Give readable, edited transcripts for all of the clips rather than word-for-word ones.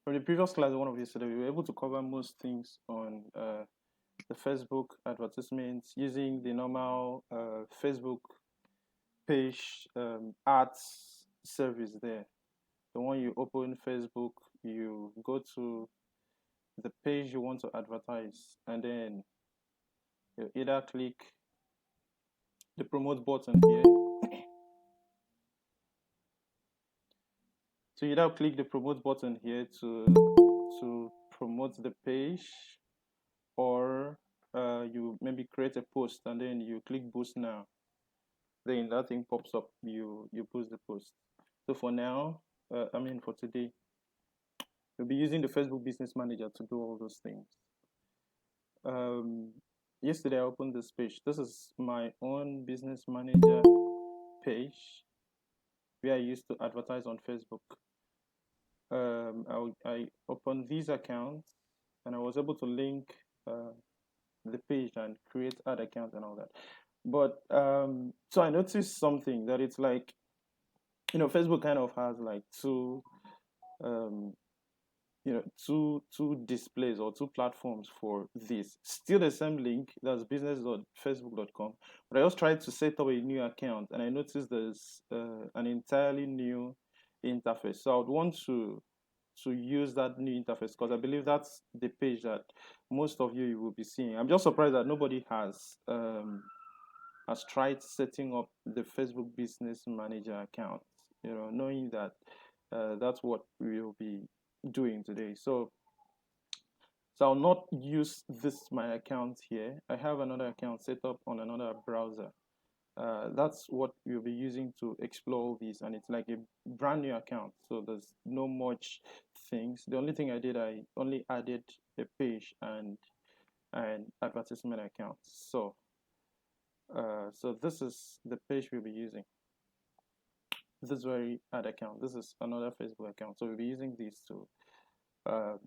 From the previous class, one of yesterday, we were able to cover most things on the Facebook advertisements using the normal Facebook page ads service there. So when you open Facebook, you go to the page you want to advertise, and then you either click the promote button here. So you now click the promote button here to promote the page, or you maybe create a post and then you click boost now. Then that thing pops up. You boost the post. So for now, for today, we'll be using the Facebook Business Manager to do all those things. Um, Yesterday I opened this page. This is my own business manager page where I used to advertise on Facebook. I opened these accounts and I was able to link the page and create ad accounts and all that. But so I noticed something that it's like, Facebook kind of has like um, two displays or two platforms for this. Still the same link, that's business.facebook.com. But I just tried to set up a new account and I noticed there's an entirely new interface. So I would want to use that new interface because I believe that's the page that most of you will be seeing. I'm just surprised that nobody has tried setting up the Facebook Business Manager account. Knowing that that's what we'll be doing today. So I'll not use this my account here. I have another account set up on another browser. That's what we'll be using to explore this, and it's like a brand new account. So there's no much things. The only thing I did, I only added a page and an advertisement account. So this is the page we'll be using. This very ad account. This is another Facebook account. So we'll be using these uh,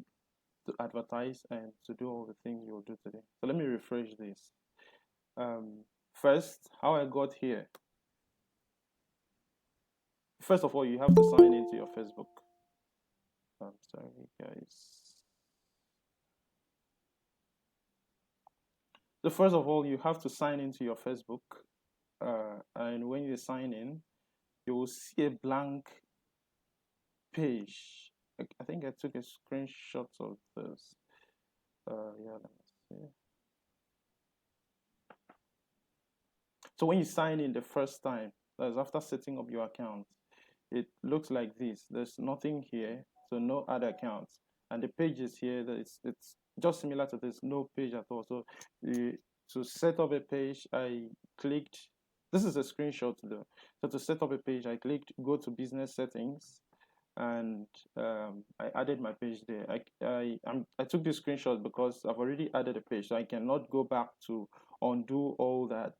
to advertise and to do all the things you'll do today. So let me refresh this. First, how I got here. First of all, you have to sign into your Facebook. I'm sorry, guys. So first of all, you have to sign into your Facebook, and when you sign in, you will see a blank page. I think I took a screenshot of this. Yeah, let me see. So when you sign in the first time, that's after setting up your account, it looks like this. There's nothing here, so no other accounts, and the page is here. That it's just similar to this, no page at all. So to set up a page, I clicked. This is a screenshot though. So to set up a page, I clicked go to business settings, and I added my page there. I took this screenshot because I've already added a page, so I cannot go back to undo all that.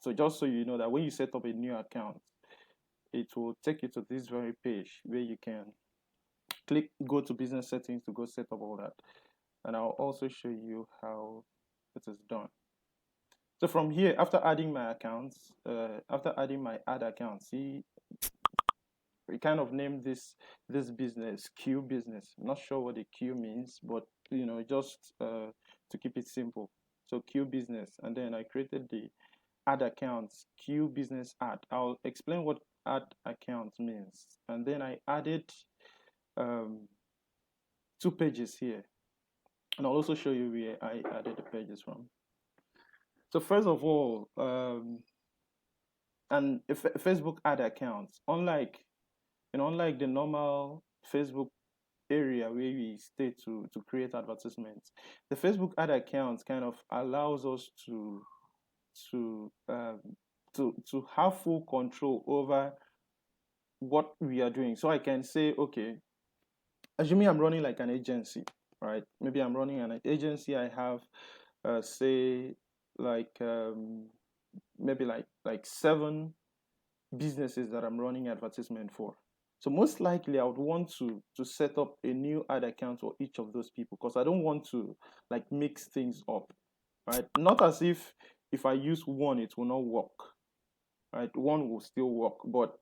So just so you know that when you set up a new account, it will take you to this very page where you can click go to business settings to go set up all that, and I'll also show you how it is done. So from here, after adding my accounts, after adding my ad account, see, we kind of named this business Q business. I'm not sure what the Q means, but just to keep it simple. So Q business, and then I created the ad accounts Q business ad. I'll explain what ad account means, and then I added um, two pages here, and I'll also show you where I added the pages from. So first of all, and Facebook ad accounts, unlike the normal Facebook area where we stay to create advertisements, the Facebook ad account kind of allows us to um, to have full control over what we are doing. So I can say, okay, assuming I'm running like an agency, right? Maybe I'm running an agency. I have, say, like maybe like 7 businesses that I'm running advertisement for. So most likely, I would want to set up a new ad account for each of those people because I don't want to like mix things up, right? Not as if I use one, it will not work. right? One will still work, but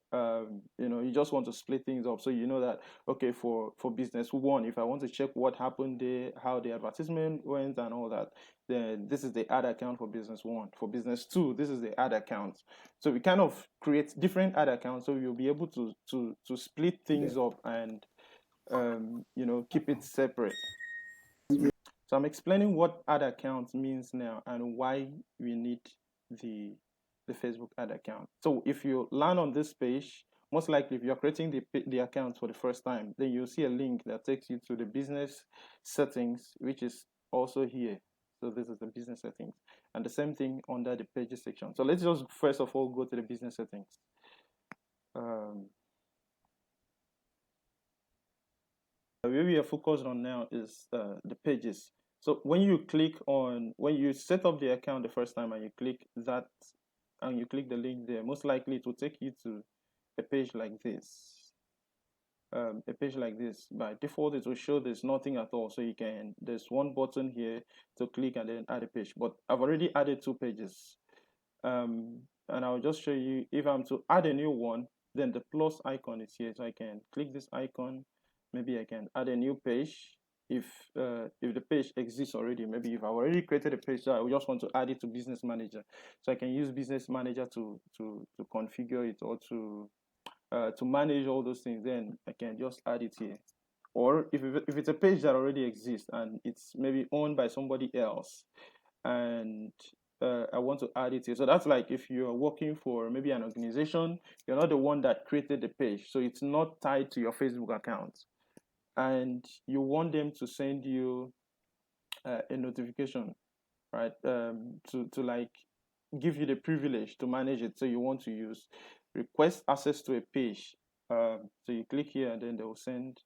you just want to split things up, so you know that, okay, for business one, if I want to check what happened there, how the advertisement went and all that, then this is the ad account for business one. For business two, this is the ad account. So we kind of create different ad accounts, so you'll be able to split things up and keep it separate. So I'm explaining what ad account means now and why we need the the Facebook ad account. So if you land on this page, most likely if you're creating the account for the first time, then you'll see a link that takes you to the business settings, which is also here. So this is the business settings, and the same thing under the pages section. So let's just first of all go to the business settings. Where we are focused on now is the pages. So when you set up the account the first time and you click that and you click the link there, most likely it will take you to a page like this. A page like this. By default, it will show there's nothing at all. So there's one button here to click and then add a page. But I've already added 2 pages. And I'll just show you, if I'm to add a new one, then the plus icon is here. So I can click this icon. Maybe I can add a new page if the page exists already. Maybe if I already created a page, so I just want to add it to Business Manager. So I can use Business Manager to configure it, or to manage all those things. Then I can just add it here. Or if it's a page that already exists and it's maybe owned by somebody else, and I want to add it here. So that's like if you're working for maybe an organization, you're not the one that created the page, so it's not tied to your Facebook account, and you want them to send you a notification, right? To like give you the privilege to manage it. So you want to use request access to a page. So you click here and then they will send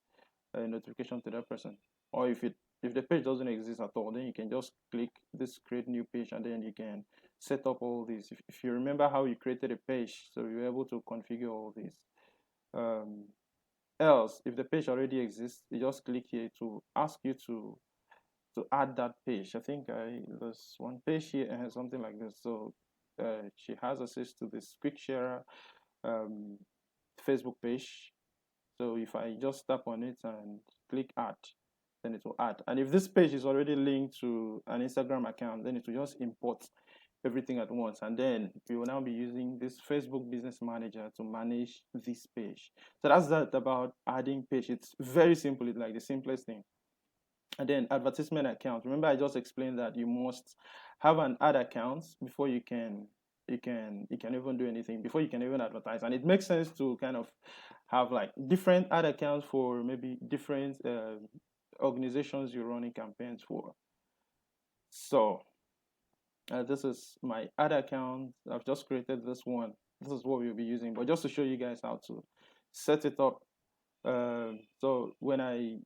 a notification to that person. Or if the page doesn't exist at all, then you can just click this create new page and then you can set up all these. If you remember how you created a page, so you're able to configure all these. Else, if the page already exists, you just click here to ask you to add that page. I think there's one page here and has something like this. So she has access to this quick share Facebook page. So if I just tap on it and click add, then it will add. And if this page is already linked to an Instagram account, then it will just import everything at once. And then we will now be using this Facebook Business Manager to manage this page. So that's that about adding page. It's very simple. It's like the simplest thing. And then advertisement account. Remember, I just explained that you must have an ad account before you can even do anything, before you can even advertise. And it makes sense to kind of have like different ad accounts for maybe different organizations you're running campaigns for. So this is my ad account. I've just created this one. This is what we'll be using, but just to show you guys how to set it up. So when I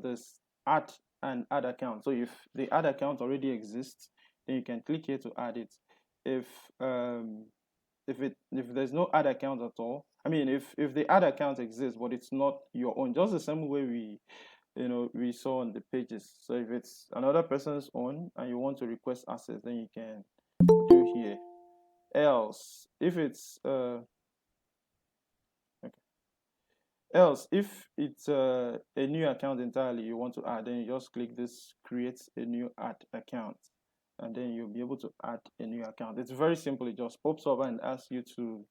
this add an ad account. So if the ad account already exists, then you can click here to add it. If there's no ad account at all, I mean, if the ad account exists but it's not your own, just the same way we saw on the pages. So if it's another person's own and you want to request access, then you can do here. Else, if it's Else, if it's a new account entirely you want to add, then you just click this create a new ad account, and then you'll be able to add a new account. It's very simple. It just pops up and asks you to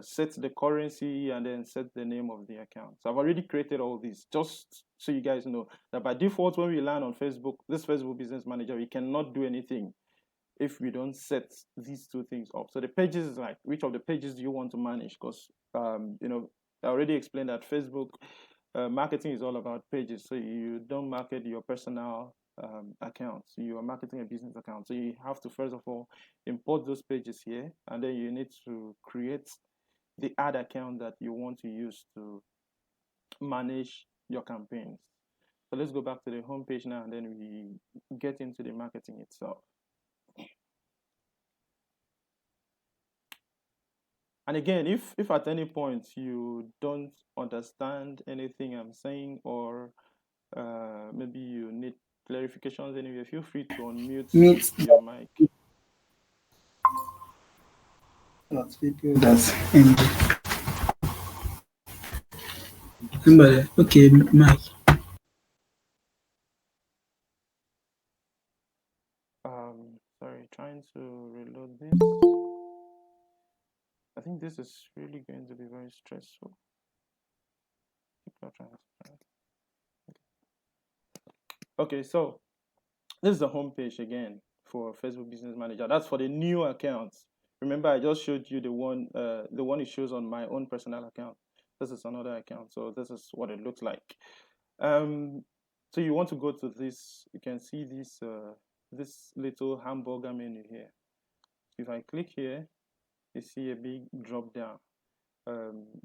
set the currency and then set the name of the account. So I've already created all these, just so you guys know that by default when we land on Facebook, this Facebook Business Manager, we cannot do anything if we don't set these 2 things up. So the pages is like, which of the pages do you want to manage? Because I already explained that Facebook marketing is all about pages. So you don't market your personal accounts. You are marketing a business account. So you have to first of all import those pages here, and then you need to create the ad account that you want to use to manage your campaigns. So let's go back to the home page now, and then we get into the marketing itself. And again, if at any point you don't understand anything I'm saying, or maybe you need clarifications anyway, feel free to unmute your mic. that people that enjoy. Remember, okay, Mike. Sorry, trying to reload this. I think this is really going to be very stressful. People are trying to. Okay, so this is the home page again for Facebook Business Manager. That's for the new accounts. Remember, I just showed you the one it shows on my own personal account. This is another account, so this is what it looks like. So you want to go to this. You can see this little hamburger menu here. If I click here, you see a big drop down.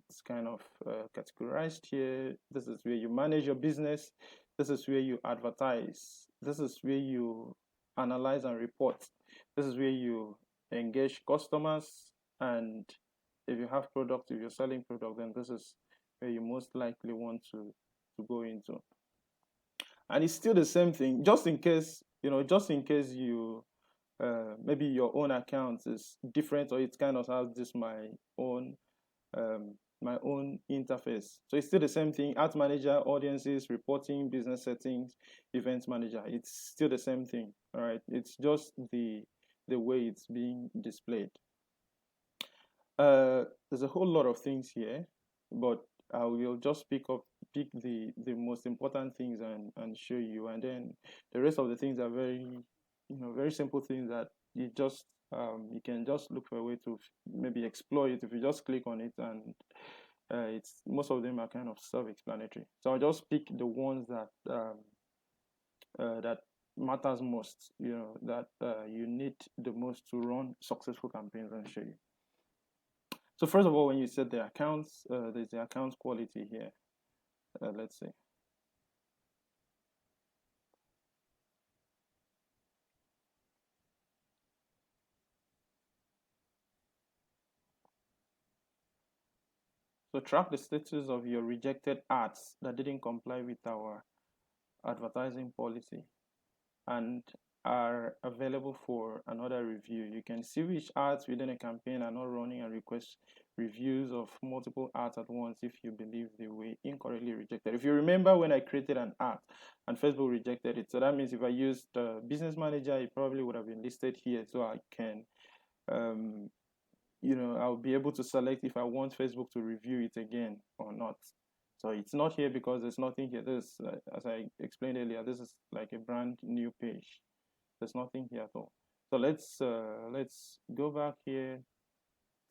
It's kind of categorized here. This is where you manage your business. This is where you advertise. This is where you analyze and report. This is where you engage customers. And if you have product, if you're selling product, then this is where you most likely want to go into. And it's still the same thing, just in case, just in case you maybe your own account is different, or it kind of has this my own interface. So it's still the same thing: Ad Manager, audiences, reporting, business settings, event manager. It's still the same thing. All right. It's just the way it's being displayed. There's a whole lot of things here, but I will just pick the most important things and show you, and then the rest of the things are very simple things that you can just look for a way to maybe explore it if you just click on it, and it's most of them are kind of self-explanatory. So I'll just pick the ones that matters most, that you need the most to run successful campaigns, and show you. So first of all, when you set the accounts, there's the account quality here. Let's see. So track the status of your rejected ads that didn't comply with our advertising policy and are available for another review. You can see which ads within a campaign are not running and request reviews of multiple ads at once if you believe they were incorrectly rejected. If you remember when I created an ad and Facebook rejected it, so that means if I used Business Manager, it probably would have been listed here, so I can I'll be able to select if I want Facebook to review it again or not. So it's not here because there's nothing here. This, as I explained earlier, this is like a brand new page. There's nothing here at all. So let's go back here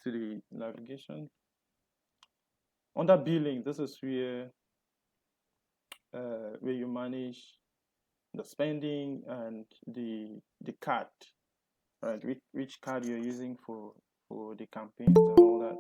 to the navigation. Under billing, this is where you manage the spending and the card, right? Which card you're using for the campaigns and all that.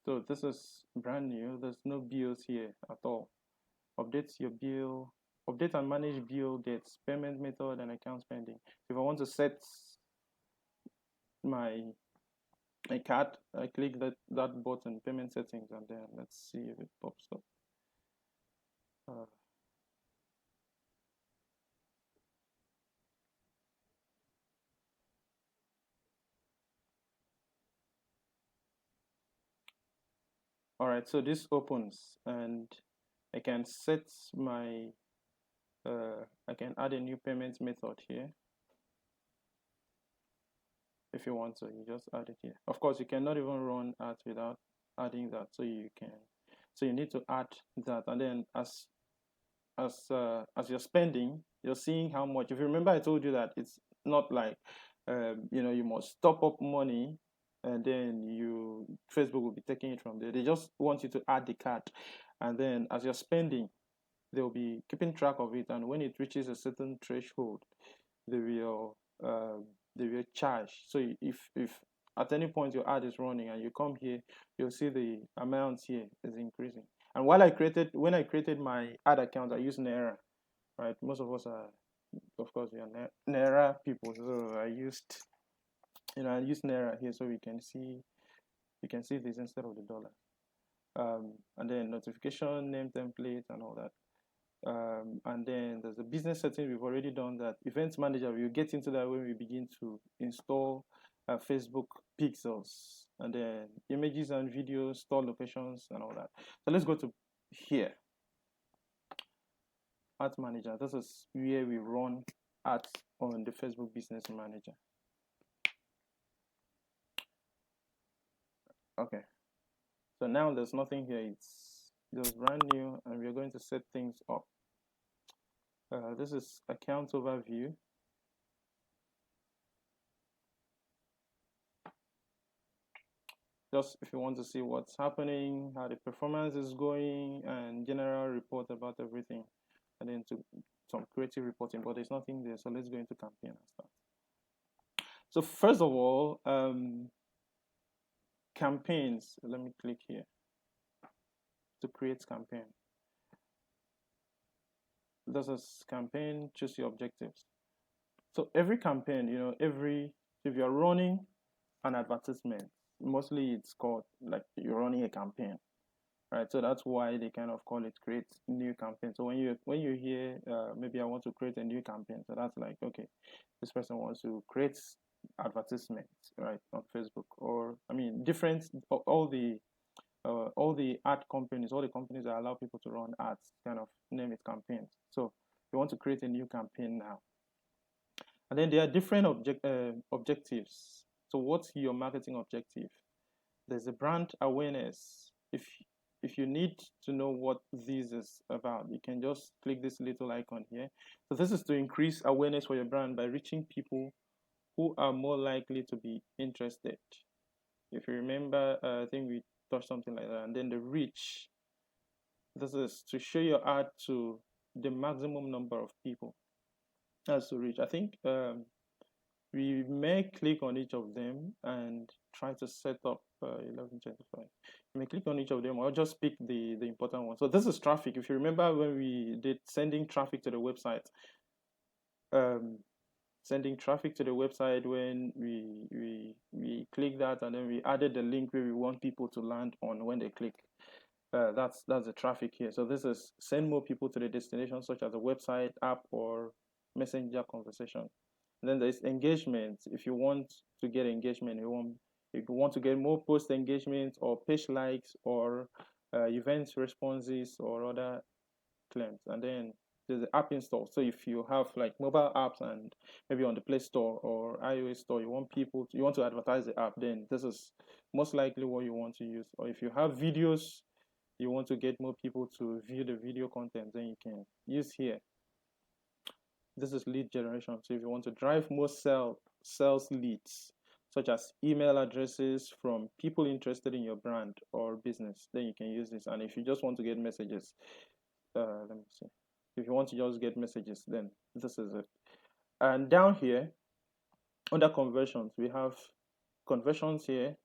So this is brand new. There's no bills here at all. Update your bill, update and manage bill dates, payment method, and account spending. If I want to set my card, I click that button, payment settings, and then let's see if it pops up. All right, so this opens, and I can set my I can add a new payment method here. If you want to, you just add it here. Of course, you cannot even run ads without adding that, so you need to add that, and then as you're spending, you're seeing how much. If you remember, I told you that it's not like you must top up money and then Facebook will be taking it from there. They just want you to add the card, and then as you're spending, they'll be keeping track of it, and when it reaches a certain threshold, they will charge. So if at any point your ad is running and you come here, you'll see the amount here is increasing. And when I created my ad account, I used Naira, right? Most of us are, of course, we are Naira people. So I used Naira here, so you can see this instead of the dollar. and then notification name template and all that. And then there's the business settings. We've already done that. Events manager, we'll get into that when we begin to install Facebook pixels, and then images and videos, store locations and all that. So let's go to here, ad manager. This is where we run ads on the Facebook business manager. Okay, so now there's nothing here. It's just brand new, and we're going to set things up. This is account overview. Just if you want to see what's happening, how the performance is going, and general report about everything, and then to some creative reporting, but there's nothing there. So let's go into campaign and start. So first of all, campaigns. Let me click here to create campaign. This is campaign, choose your objectives. So every campaign, if you're running an advertisement, mostly it's called like you're running a campaign, right? So that's why they kind of call it create new campaign. So when you hear maybe I want to create a new campaign, so that's like, okay, this person wants to create advertisements, right, on Facebook, or I mean different all the ad companies, all the companies that allow people to run ads, kind of name it campaigns. So you want to create a new campaign now, and then there are different objectives. So what's your marketing objective? There's a brand awareness. If you need to know what this is about, you can just click this little icon here. So this is to increase awareness for your brand by reaching people who are more likely to be interested. If you remember, I think we touched something like that. And then the reach, this is to show your ad to the maximum number of people as to reach. I think we may click on each of them and try to set up 1125. You may click on each of them, or just pick the important one. So this is traffic. If you remember when we did sending traffic to the website, sending traffic to the website, when we click that and then we added the link where we want people to land on when they click. That's the traffic here. So this is send more people to the destination, such as a website, app, or messenger conversation. And then there's engagement. If you want to get engagement, if you want to get more post engagement or page likes or event responses or other claims. And then there's the app install. So if you have like mobile apps and maybe on the Play Store or iOS Store, you want to advertise the app, then this is most likely what you want to use. Or if you have videos, you want to get more people to view the video content, then you can use here. This is lead generation. So if you want to drive more sales leads, such as email addresses from people interested in your brand or business, then you can use this. And if you just want to get messages, let me see. If you want to just get messages, then this is it. And down here, under conversions, we have conversions here.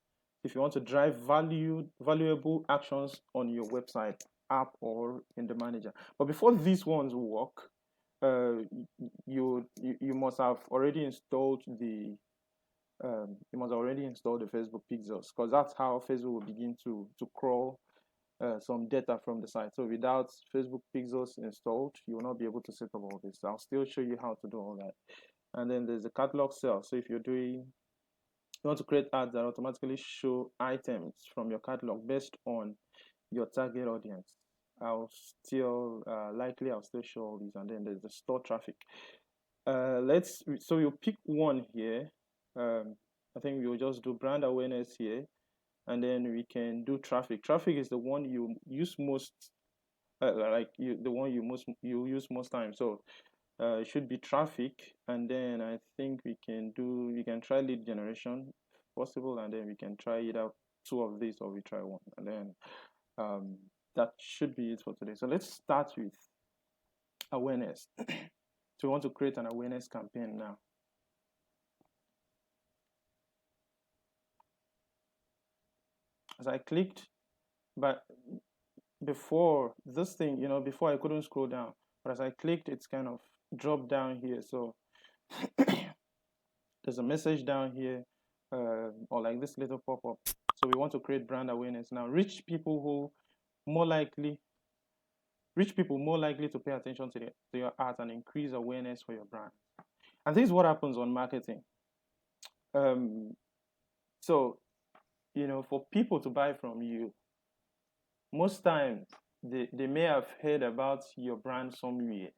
If you want to drive valuable actions on your website, app, or in the manager. But before these ones work, you must have already installed the Facebook pixels, because that's how Facebook will begin to crawl some data from the site. So without Facebook pixels installed, you will not be able to set up all this. I'll still show you how to do all that. And then there's the catalog sale. So if you want to create ads that automatically show items from your catalog based on your target audience, I'll still show all these. And then there's the store traffic. So you pick one here. I think we'll just do brand awareness here, and then we can do traffic. Traffic is the one you use most, the one you use most times. So it should be traffic, and then I think we can try lead generation if possible, and then we can try either two of these or we try one, and then that should be it for today. So let's start with awareness. So we want to create an awareness campaign now. As I clicked, but before this thing, before I couldn't scroll down, but as I clicked, it's kind of dropped down here. So there's a message down here, or like this little pop-up. So we want to create brand awareness now. Reach people who more likely rich people more likely to pay attention to your art and increase awareness for your brand. And this is what happens on marketing. Um, so for people to buy from you, most times they may have heard about your brand somewhere.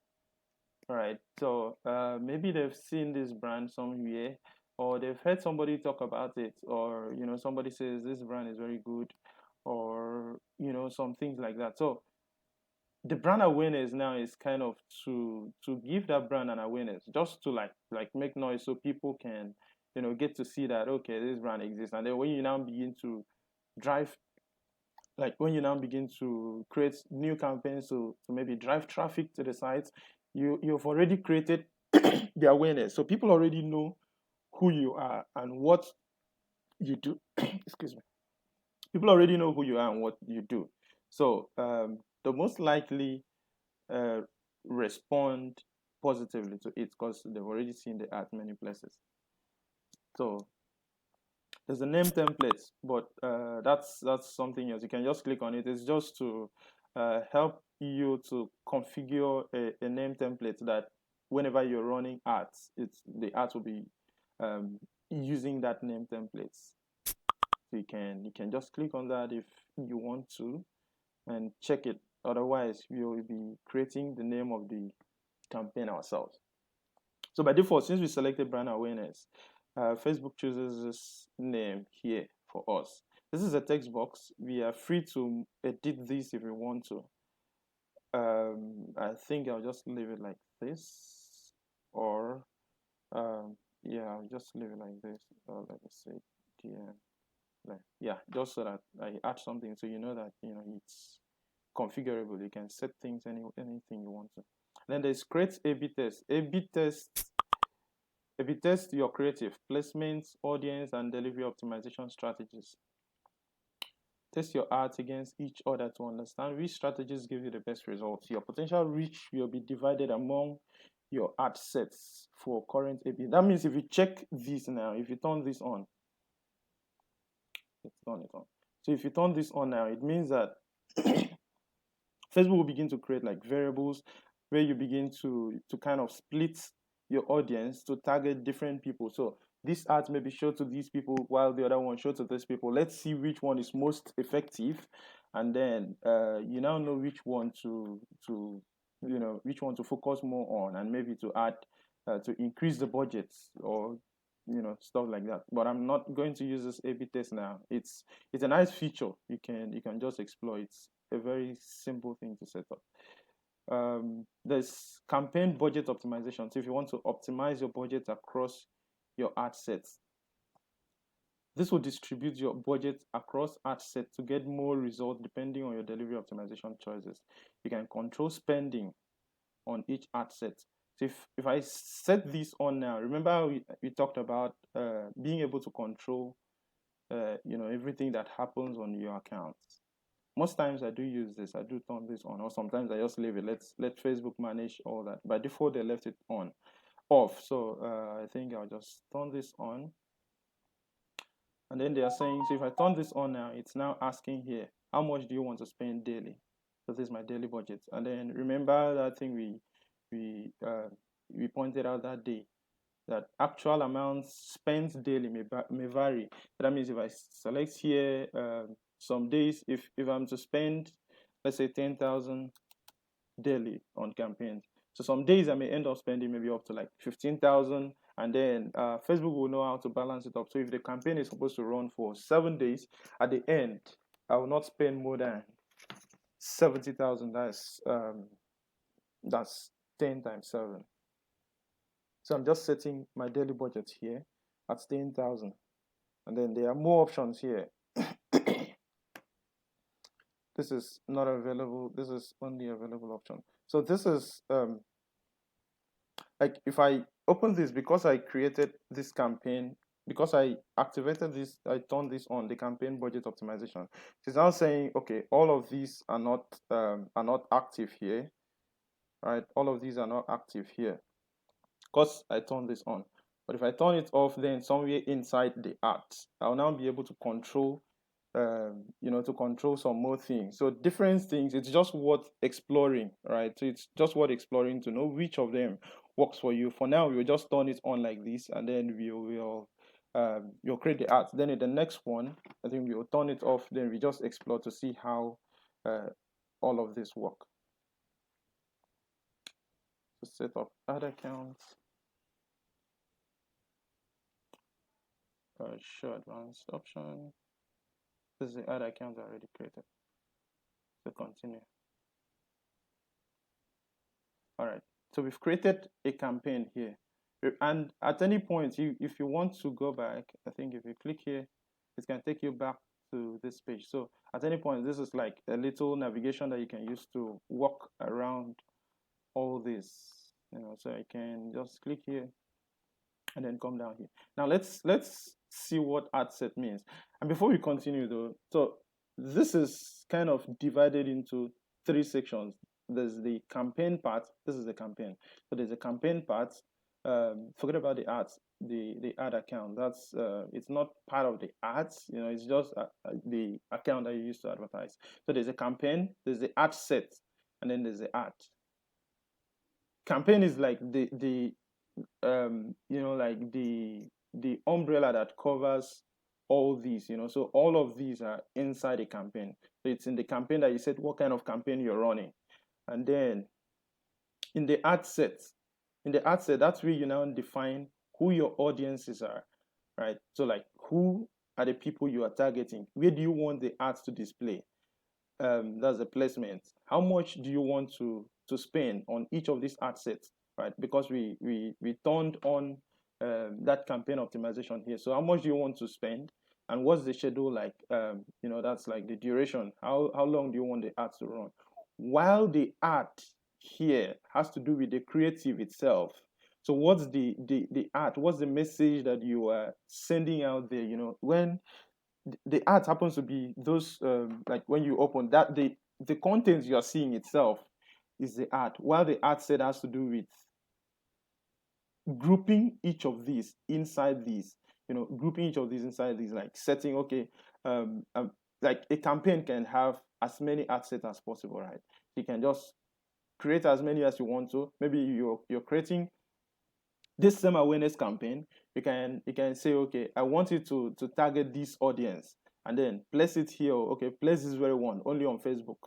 All right. So maybe they've seen this brand somewhere, or they've heard somebody talk about it, or somebody says this brand is very good, or some things like that. So the brand awareness now is kind of to give that brand an awareness, just to like make noise so people can get to see that, okay, this brand exists. And then when you now begin to drive, like when you now begin to create new campaigns to maybe drive traffic to the site, you've already created the awareness, so people already know who you are and what you do. Excuse me. People already know who you are and what you do. So the most likely uh, respond positively to it because they've already seen the ad many places. So there's a name template, but that's something else. You can just click on it. It's just to help you to configure a name template that whenever you're running ads, the ads will be using that name template. So you can just click on that if you want to and check it. Otherwise, we will be creating the name of the campaign ourselves. So by default, since we selected brand awareness, Facebook chooses this name here for us. This is a text box. We are free to edit this if we want to. I think I'll just leave it like this, or yeah, I'll just leave it like this. Let me see. Yeah, just so that I add something so that it's configurable. You can set things anything you want to. Then there's create A/B test. A/B test your creative placements, audience, and delivery optimization strategies. Test your ads against each other to understand which strategies give you the best results. Your potential reach will be divided among your ad sets for current A/B. That means if you check this now, if you turn this on, let's turn it on. So if you turn this on now, it means that Facebook will begin to create like variables where you begin to kind of split your audience to target different people. So this ad may be shown to these people while the other one shows to these people. Let's see which one is most effective, and then you now know which one to which one to focus more on, and maybe to add to increase the budgets or stuff like that. But I'm not going to use this A/B test now. It's a nice feature. You can just explore it. It's a very simple thing to set up. There's campaign budget optimization. So if you want to optimize your budget across your ad sets, this will distribute your budget across ad sets to get more results depending on your delivery optimization choices. You can control spending on each ad set. So if I set this on now, remember we talked about being able to control everything that happens on your account. Most times I do use this. I do turn this on, or sometimes I just leave it. Let Facebook manage all that. By default, they left it off. So I think I'll just turn this on. And then they are saying, so if I turn this on now, it's now asking here, how much do you want to spend daily? So this is my daily budget. And then remember that thing we pointed out that day, that actual amounts spent daily may vary. So that means if I select here some days, if I'm to spend, let's say 10,000 daily on campaigns, so some days I may end up spending maybe up to like 15,000, and then Facebook will know how to balance it up. So if the campaign is supposed to run for 7 days, at the end I will not spend more than 70,000. That's 10 times 7. So I'm just setting my daily budget here at 10,000, and then there are more options here. This is not available. This is only available option. So this is like if I open this, because I created this campaign, because I activated this, I turned this on, the campaign budget optimization. It's now saying, okay, all of these are not active here, right? All of these are not active here because I turned this on. But if I turn it off, then somewhere inside the ads, I'll now be able to control to control some more things. So different things, it's just worth exploring, right? So it's just worth exploring to know which of them works for you. For now, we'll just turn it on like this, and then you'll create the ads. Then in the next one, I think we'll turn it off. Then we just explore to see how all of this work. So set up ad accounts. Show advanced option. This is the ad account already created. So continue. All right. So we've created a campaign here. And at any point, if you want to go back, I think if you click here, it can take you back to this page. So at any point, this is like a little navigation that you can use to walk around all this. So I can just click here and then come down here. Now let's see what ad set means. And before we continue though, so this is kind of divided into three sections. There's the campaign part. This is the campaign. So there's a campaign part. Forget about the ads, the ad account. That's it's not part of the ads. It's just the account that you use to advertise. So there's a campaign, there's the ad set, and then there's the ad. Campaign is like the like the umbrella that covers all these. So all of these are inside a campaign. So it's in the campaign that you said what kind of campaign you're running. And then in the ad set, that's where you now define who your audiences are, right? So like, who are the people you are targeting? Where do you want the ads to display? That's the placement. How much do you want to spend on each of these ad sets, right? Because we turned on that campaign optimization here. So how much do you want to spend, and what's the schedule like? That's like the duration. How long do you want the ads to run? While the ad here has to do with the creative itself. So what's the ad? What's the message that you are sending out there? When the art happens to be those like when you open that, the content you are seeing itself is the art, while the art set has to do with grouping each of these inside these, grouping each of these inside these, like setting, okay, like a campaign can have as many art sets as possible, right? You can just create as many as you want to. Maybe you're creating this same awareness campaign. You can say, okay, I want you to target this audience, and then place it here. Okay, place this very one only on Facebook.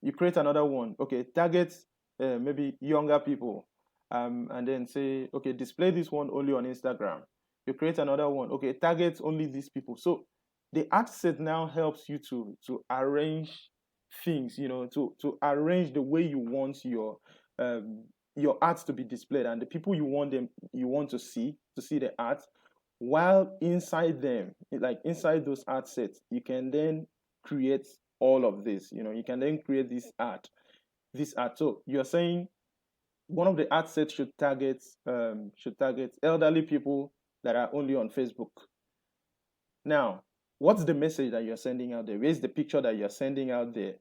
You create another one. Okay, target maybe younger people, and then say, okay, display this one only on Instagram. You create another one. Okay, target only these people. So the ad set now helps you to arrange things, to arrange the way you want your ads to be displayed, and the people you want to see the ads. While inside them, like inside those ad sets, you can then create all of this. You can then create this ad. So you're saying one of the ad sets should target elderly people that are only on Facebook. Now, what's the message that you're sending out there? Where's the picture that you're sending out there?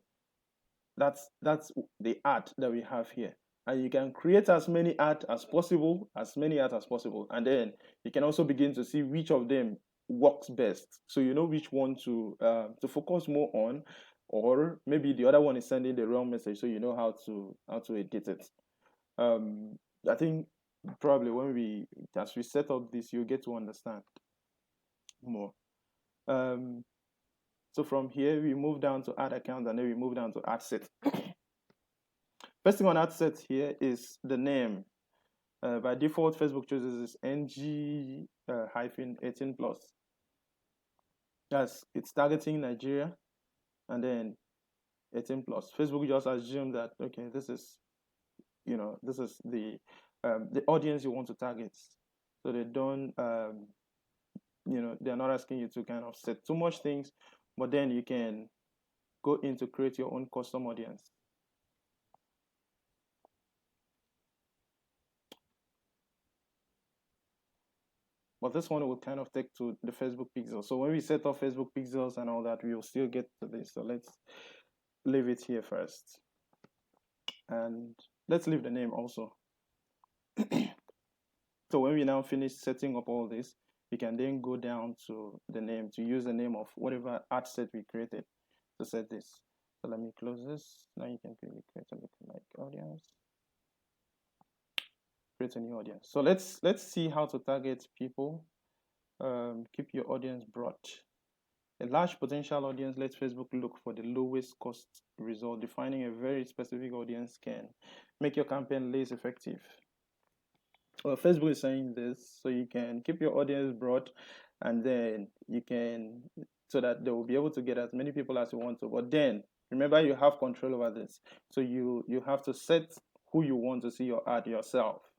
That's the ad that we have here. And you can create as many ads as possible, and then you can also begin to see which of them works best. So you know which one to focus more on, or maybe the other one is sending the wrong message, so you know how to edit it. I think probably as we set up this, you get to understand more. So from here we move down to ad account, and then we move down to ad set. First thing on ad set here is the name. By default, Facebook chooses this NG 18 plus. It's targeting Nigeria, and then 18 plus. Facebook just assume that, okay, this is the audience you want to target. So they don't they're not asking you to kind of set too much things, but then you can go in to create your own custom audience. But this one will kind of take to the Facebook pixel. So when we set up Facebook pixels and all that, we will still get to this. So let's leave it here first. And let's leave the name also. So when we now finish setting up all this, we can then go down to the name, to use the name of whatever ad set we created to set this. So let me close this. Now you can quickly create a lookalike audience. Create a new audience. So let's see how to target people. Keep your audience broad. A large potential audience lets Facebook look for the lowest cost result. Defining a very specific audience can make your campaign less effective. Well, Facebook is saying this, so you can keep your audience broad, and then you can, so that they will be able to get as many people as you want to. But then remember, you have control over this, so you have to set who you want to see your ad yourself.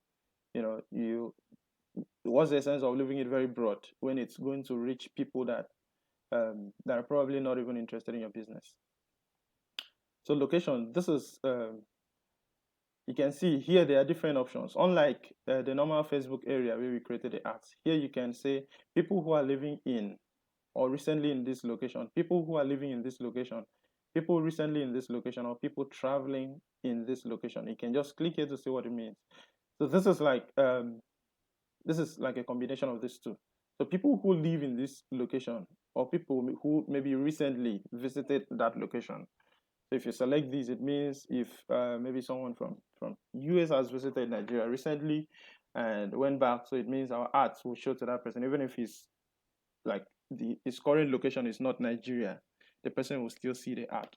What's the essence of leaving it very broad when it's going to reach people that are probably not even interested in your business? So location, this is you can see here there are different options. Unlike the normal Facebook area where we created the ads, here you can say people who are living in or recently in this location, people who are living in this location, people recently in this location, or people traveling in this location. You can just click here to see what it means. So this is like a combination of these two. So people who live in this location, or people who maybe recently visited that location. So if you select these, it means if maybe someone from US has visited Nigeria recently and went back, so it means our ads will show to that person, even if he's like his current location is not Nigeria, the person will still see the ad.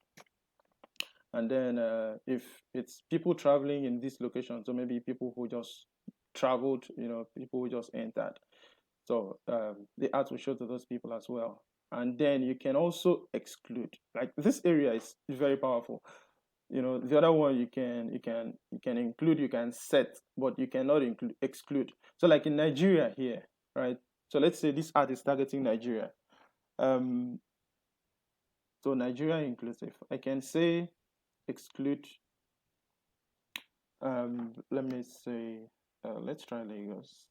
And then if it's people traveling in this location, so maybe people who just traveled, people who just entered, so the ads will show to those people as well. And then you can also exclude. Like this area is very powerful. The other one you can include, you can set, but you cannot exclude. So like in Nigeria here, right? So let's say this ad is targeting Nigeria. So Nigeria inclusive. I can say exclude. Let me say, let's try Lagos.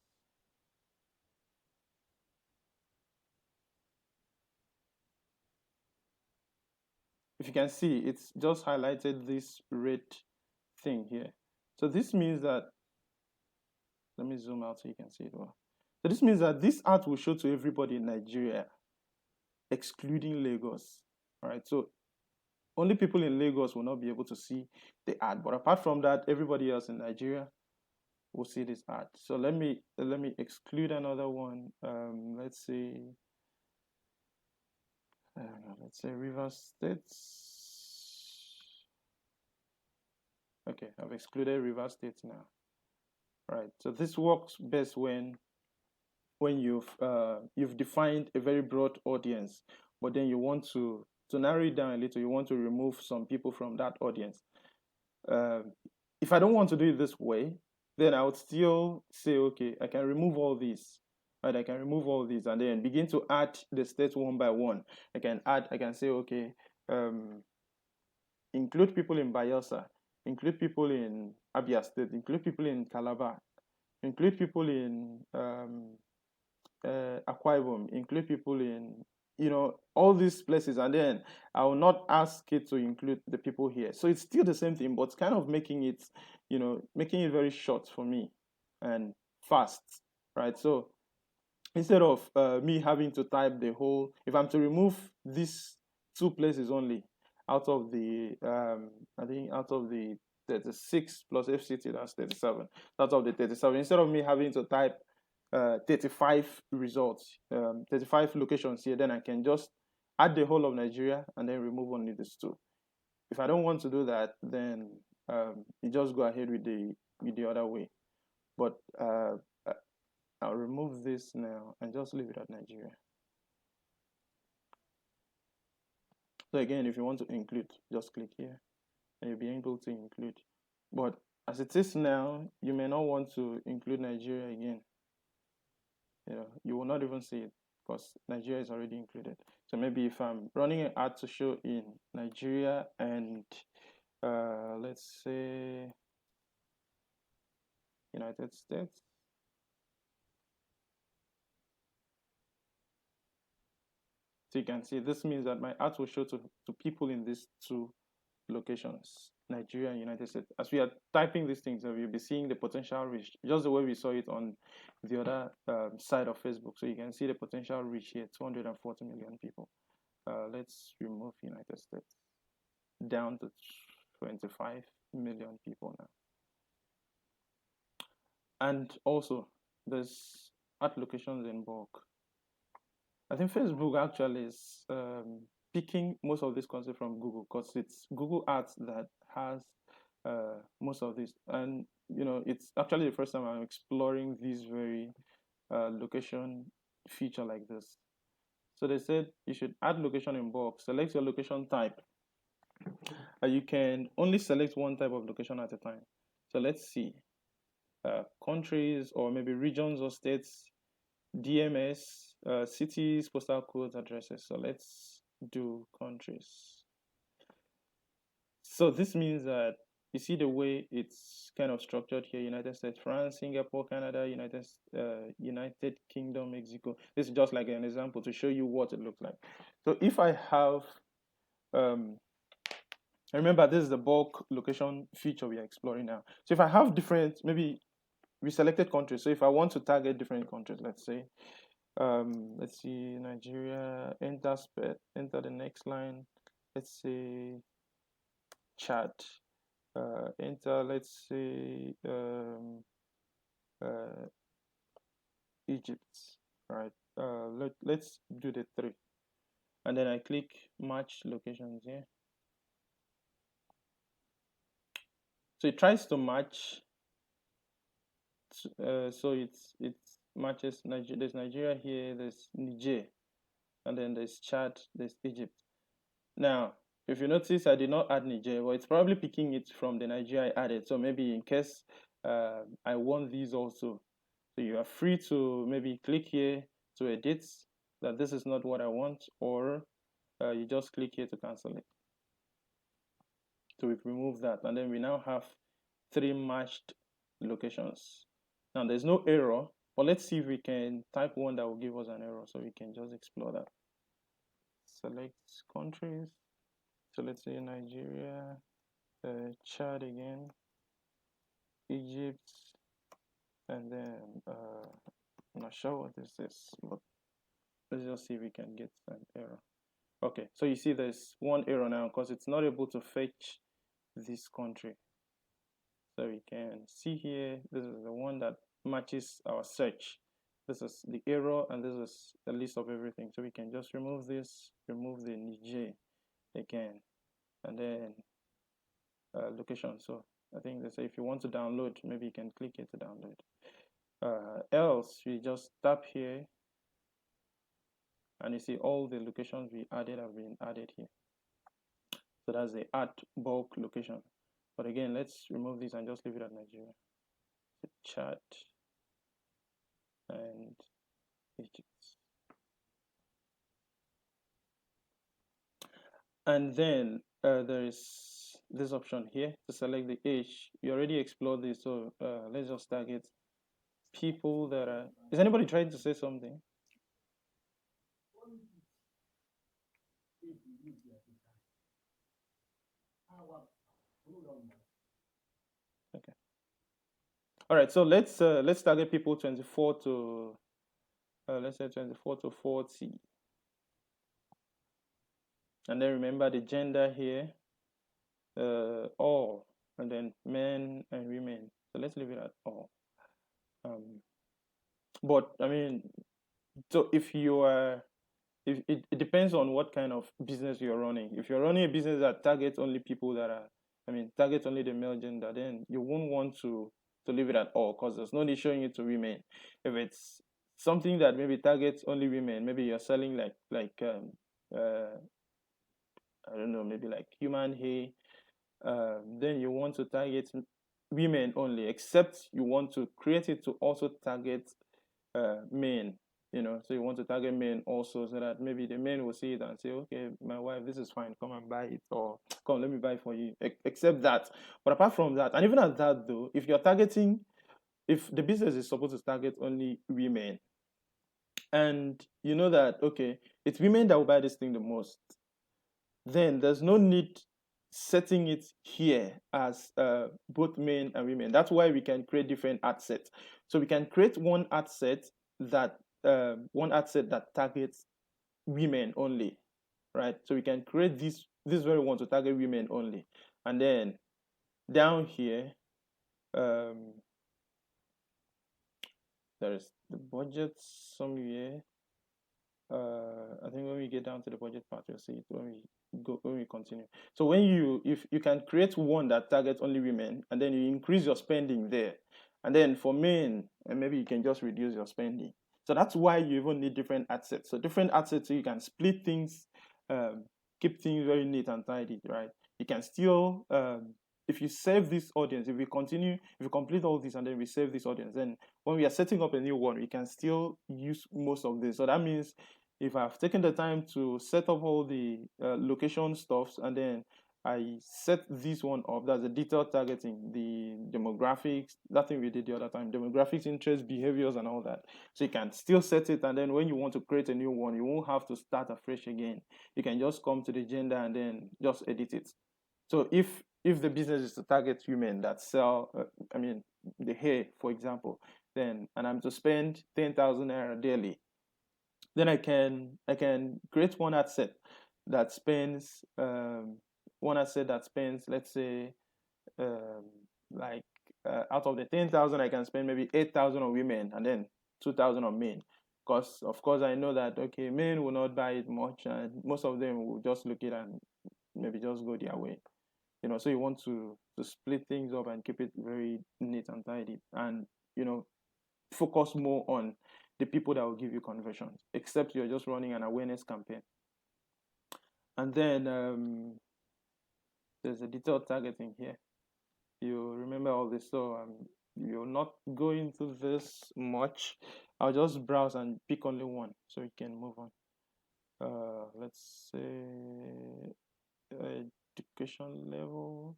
If you can see, it's just highlighted this red thing here. So this means that, let me zoom out so you can see it well. So this means that this ad will show to everybody in Nigeria, excluding Lagos. All right, so only people in Lagos will not be able to see the ad, but apart from that, everybody else in Nigeria will see this ad. So let me exclude another one. Let's say Rivers State. Okay, I've excluded Rivers State now. Right. So this works best when you've defined a very broad audience, but then you want to narrow it down a little. You want to remove some people from that audience. If I don't want to do it this way, then I would still say, okay, I can remove all these. Right, I can remove all these and then begin to add the states one by one. I can say, okay, include people in Bayelsa, include people in Abia State, include people in Calabar, include people in Akwa Ibom, include people in all these places, and then I will not ask it to include the people here. So it's still the same thing, but kind of making it very short for me and fast, right? So instead of me having to type the whole, if I'm to remove these two places only out of the I think out of the 36 plus FCT, that's 37, out of the 37, instead of me having to type 35 results, 35 locations here, then I can just add the whole of Nigeria and then remove only these two. If I don't want to do that, then you just go ahead with the other way. But I'll remove this now and just leave it at Nigeria. So again, if you want to include, just click here and you'll be able to include. But as it is now, you may not want to include Nigeria again. You will not even see it because Nigeria is already included. So maybe if I'm running an ad to show in Nigeria and let's say United States. So you can see this means that my ads will show to people in these two locations, Nigeria and United States. As we are typing these things, we'll be seeing the potential reach, just the way we saw it on the other side of Facebook. So you can see the potential reach here, 240 million people. Let's remove United States down to 25 million people now. And also, there's ad locations in bulk. I think Facebook actually is picking most of this concept from Google, because it's Google Ads that has most of this. And it's actually the first time I'm exploring this very location feature like this. So they said you should add location in bulk. Select your location type. You can only select one type of location at a time. So let's see. Countries or maybe regions or states, DMS, cities, postal codes, addresses. So let's do countries. So this means that you see the way it's kind of structured here: United States, France, Singapore, Canada, United Kingdom, Mexico. This is just like an example to show you what it looks like. So if I have, remember this is the bulk location feature we are exploring now. So if I have different, maybe we selected countries. So if I want to target different countries, let's say, let's see, Nigeria, enter the next line. Let's say Chad. Enter, let's say, Egypt, right? Let's do the 3, and then I click match locations here. So it tries to match. So it matches Nigeria. There's Nigeria here. There's Niger, and then there's Chad. There's Egypt. Now, if you notice, I did not add Niger. Well, it's probably picking it from the Nigeria I added. So maybe in case I want these also, so you are free to maybe click here to edit that this is not what I want, or you just click here to cancel it. So we've removed that, and then we now have 3 matched locations. Now there's no error, but let's see if we can type one that will give us an error, so we can just explore that. Select countries. So let's say Nigeria, Chad again, Egypt, and then I'm not sure what this is, but let's just see if we can get an error. Okay, so you see there's one error now because it's not able to fetch this country. So we can see here, this is the one that matches our search. This is the error, and this is the list of everything. So we can just remove this, remove the Niger again, and then location. So I think they say if you want to download, maybe you can click here to download. Else, we just tap here, and you see all the locations we added have been added here. So that's the add bulk location. But again, let's remove this and just leave it at Nigeria. The Chad and Egypt. And then there is this option here to select the age. We already explored this, so let's just target people that are. Is anybody trying to say something? Okay. All right. So let's target people 24 to let's say 24 to 40, and then remember the gender here, all, and then men and women. So let's leave it at all. But I mean, so if you are, if it depends on what kind of business you're running. If you're running a business that targets only people that are, targets only the male gender, then you won't want to leave it at all, because there's no need showing it to women. If it's something that maybe targets only women, maybe you're selling like I don't know, maybe like human hair, then you want to target women only, except you want to create it to also target men. So you want to target men also, so that maybe the men will see it and say, okay, my wife, this is fine, come and buy it, or come, let me buy it for you. Except that. But apart from that, and even at that though, if you're targeting, if the business is supposed to target only women, and you know that, okay, it's women that will buy this thing the most, then there's no need setting it here as both men and women. That's why we can create different ad sets. So we can create one ad set that targets women only, right? So we can create this very one to target women only, and then down here, there is the budget somewhere. I think when we get down to the budget part, you'll see it when we continue. So if you can create one that targets only women, and then you increase your spending there, and then for men, and maybe you can just reduce your spending. So that's why you even need different ad sets. So different ad sets, so you can split things, keep things very neat and tidy, right? You can still, if you save this audience, if you complete all this and then we save this audience, then when we are setting up a new one, we can still use most of this. So that means if I've taken the time to set up all the location stuffs, and then I set this one up, that's the detailed targeting, the demographics, that thing we did the other time, demographics, interests, behaviors, and all that. So you can still set it, and then when you want to create a new one, you won't have to start afresh again. You can just come to the gender and then just edit it. So if the business is to target women that sell, the hair, for example, then, and I'm to spend 10,000 naira daily, then I can create one ad set that spends let's say um, like out of the 10,000 I can spend maybe 8,000 on women and then 2,000 on men, because of course I know that okay, men will not buy it much and most of them will just look it and maybe just go their way. So you want to split things up and keep it very neat and tidy, and focus more on the people that will give you conversions, except you're just running an awareness campaign. And then there's a detailed targeting here. You remember all this, so you're not going into this much. I'll just browse and pick only one so we can move on. Let's say education level.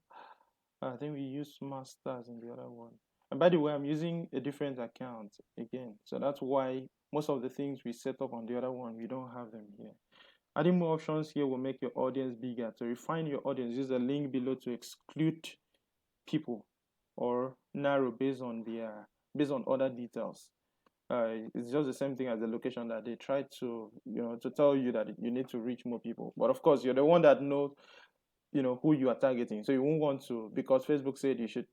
I think we use masters in the other one. And by the way, I'm using a different account again. So that's why most of the things we set up on the other one, we don't have them here. Adding more options here will make your audience bigger. To refine your audience, use the link below to exclude people or narrow based on other details. It's just the same thing as the location that they try to tell you that you need to reach more people. But of course, you're the one that knows who you are targeting. So you won't want to, because Facebook said you should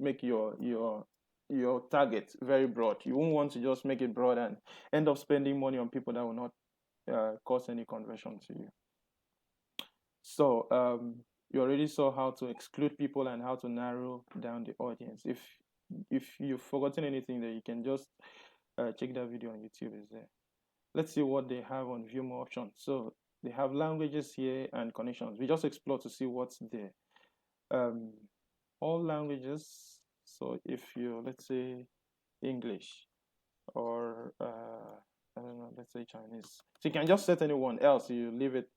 make your target very broad. You won't want to just make it broad and end up spending money on people that will not cause any conversion to you. So you already saw how to exclude people and how to narrow down the audience. If you've forgotten anything, there you can just check that video on YouTube. Is there. Let's see what they have on view more options. So they have languages here and connections. We just explore to see what's there. All languages. So if you, let's say, English or I don't know, let's say Chinese. So you can just set anyone else. You leave it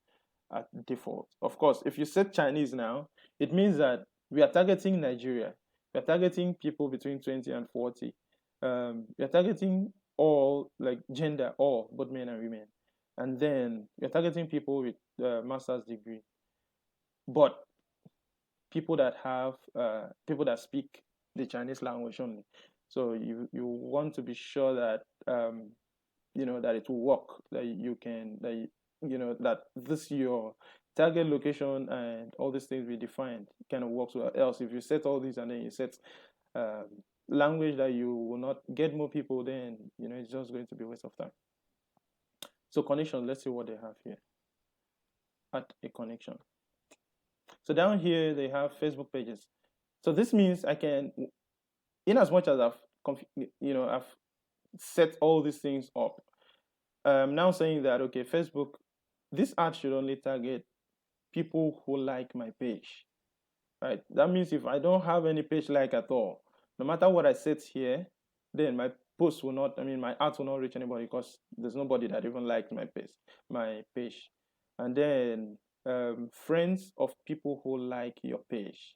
at default. Of course, if you set Chinese now, it means that we are targeting Nigeria. We are targeting people between 20 and 40. We are targeting all, like gender, all, both men and women. And then you're targeting people with master's degree. But people that speak the Chinese language only. So you want to be sure that that it will work, that you can that this your target location and all these things we defined kind of works well. Else, if you set all these and then you set language that you will not get more people, then it's just going to be a waste of time. So connection, let's see what they have here. Add a connection. So down here they have Facebook pages. So this means I can, in as much as I've set all these things up, I'm now saying that okay, Facebook, this ad should only target people who like my page, right? That means if I don't have any page like at all, no matter what I set here, then my post will not, my ads will not reach anybody because there's nobody that even liked my page. And then friends of people who like your page,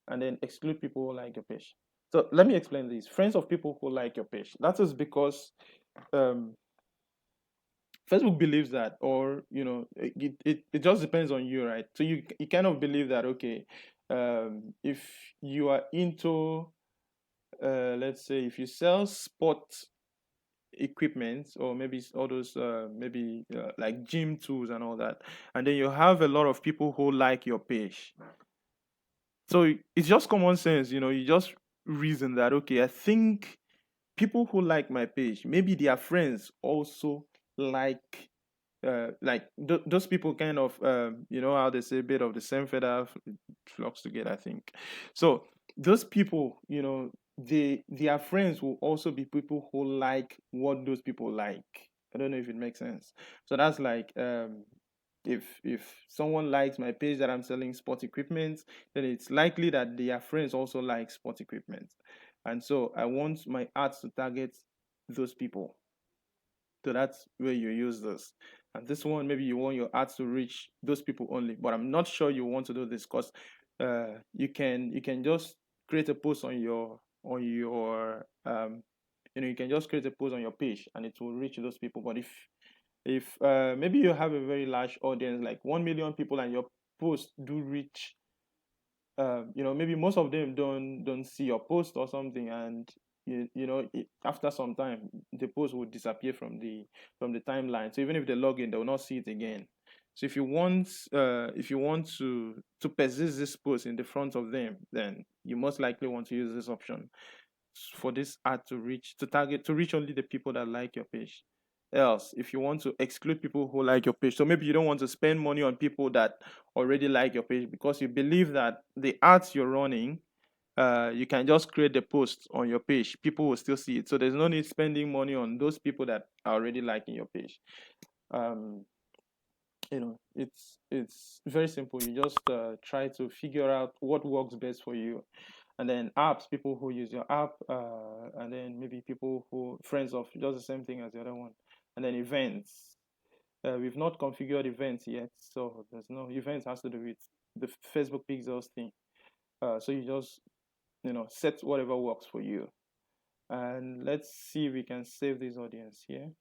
and then exclude people who like your page. So let me explain this. Friends of people who like your page. That is because Facebook believes that, or it just depends on you, right? So you kind of believe that, okay, if you are into, let's say, if you sell sport equipment, or maybe all those maybe like gym tools and all that, and then you have a lot of people who like your page, so it's just common sense, you just reason that, okay, I think people who like my page, maybe their friends also like, those people kind of, how they say, bit of the same feather flocks together, I think. So those people, their friends will also be people who like what those people like. I don't know if it makes sense. So that's like, if someone likes my page that I'm selling sport equipment, then it's likely that their friends also like sport equipment. And so I want my ads to target those people. So that's where you use this. And this one, maybe you want your ads to reach those people only. But I'm not sure you want to do this, because you can just create a post on your you can just create a post on your page and it will reach those people. But if maybe you have a very large audience, like 1 million people, and your posts do reach, maybe most of them don't see your post or something, and after some time the post will disappear from the timeline. So even if they log in, they will not see it again. So if you want to persist this post in the front of them, then you most likely want to use this option for this ad to reach only the people that like your page. Else, if you want to exclude people who like your page, so maybe you don't want to spend money on people that already like your page, because you believe that the ads you're running, you can just create the post on your page, people will still see it, so there's no need spending money on those people that are already liking your page. um it's very simple. You just try to figure out what works best for you. And then apps, people who use your app, and then maybe people who friends of just the same thing as the other one. And then events, we've not configured events yet, so there's no events. Has to do with the Facebook pixels thing. So you just set whatever works for you. And let's see if we can save this audience here.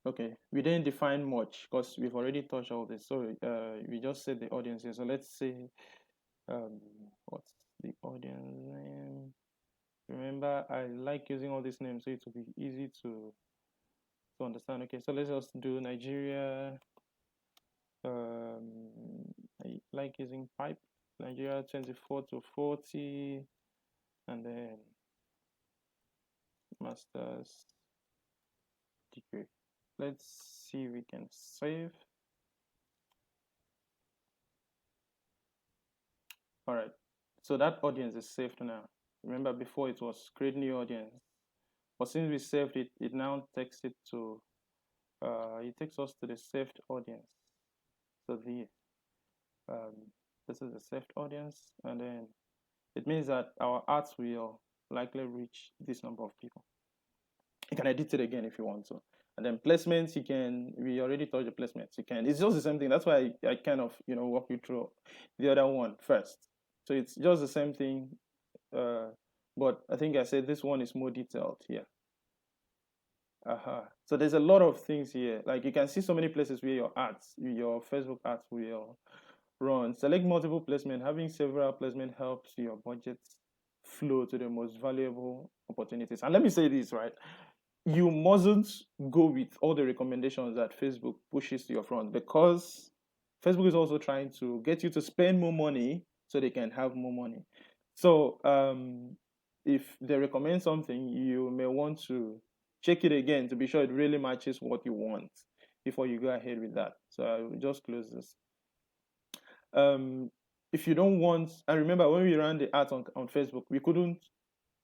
Okay, we didn't define much because we've already touched all this. So we just set the audience here. So let's say, what's the audience name? Remember, I like using all these names so it will be easy to understand. Okay, so let's just do Nigeria. I like using pipe. Nigeria 24 to 40, and then master's degree. Let's see if we can save. All right, so that audience is saved now. Remember, before it was create new audience, but since we saved it, it now takes it to it takes us to the saved audience. So um, this is the saved audience, and then it means that our ads will likely reach this number of people. You can edit it again if you want to. And then placements, we already touched the placements. It's just the same thing. That's why I kind of, walk you through the other one first. So it's just the same thing. Uh, but I think I said this one is more detailed here. So there's a lot of things here. Like you can see so many places where your Facebook ads will run. Select multiple placement. Having several placement helps your budget flow to the most valuable opportunities. And let me say this, right? You mustn't go with all the recommendations that Facebook pushes to your front, because Facebook is also trying to get you to spend more money so they can have more money. So if they recommend something, you may want to check it again to be sure it really matches what you want before you go ahead with that. So I will just close this. Um, if you don't want, I remember when we ran the ads on Facebook, we couldn't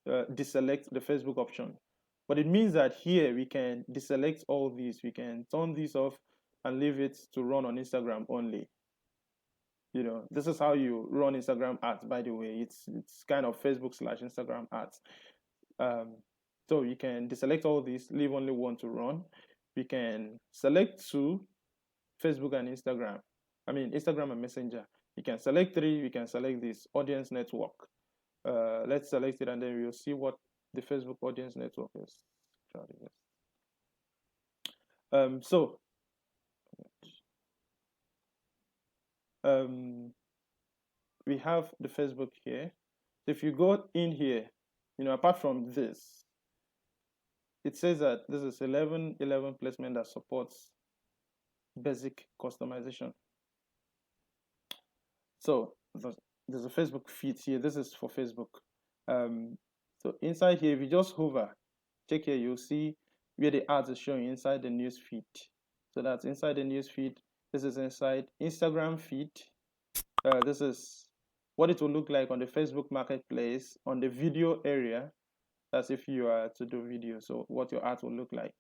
deselect the Facebook option. But it means that here we can deselect all these. We can turn these off and leave it to run on Instagram only. This is how you run Instagram ads, by the way. It's kind of Facebook/Instagram ads. Um, so you can deselect all these, leave only one to run. We can select two, Facebook and Instagram. I mean, Instagram and Messenger. You can select three, we can select this audience network. Let's select it and then we'll see what the Facebook audience network is. So we have the Facebook here. If you go in here, apart from this, it says that this is 11 placement that supports basic customization. So there's a Facebook feed here. This is for Facebook. So inside here, if you just hover, check here, you'll see where the ads are showing inside the news feed. So that's inside the news feed. This is inside Instagram feed. This is what it will look like on the Facebook marketplace on the video area. That's if you are to do video. So what your ads will look like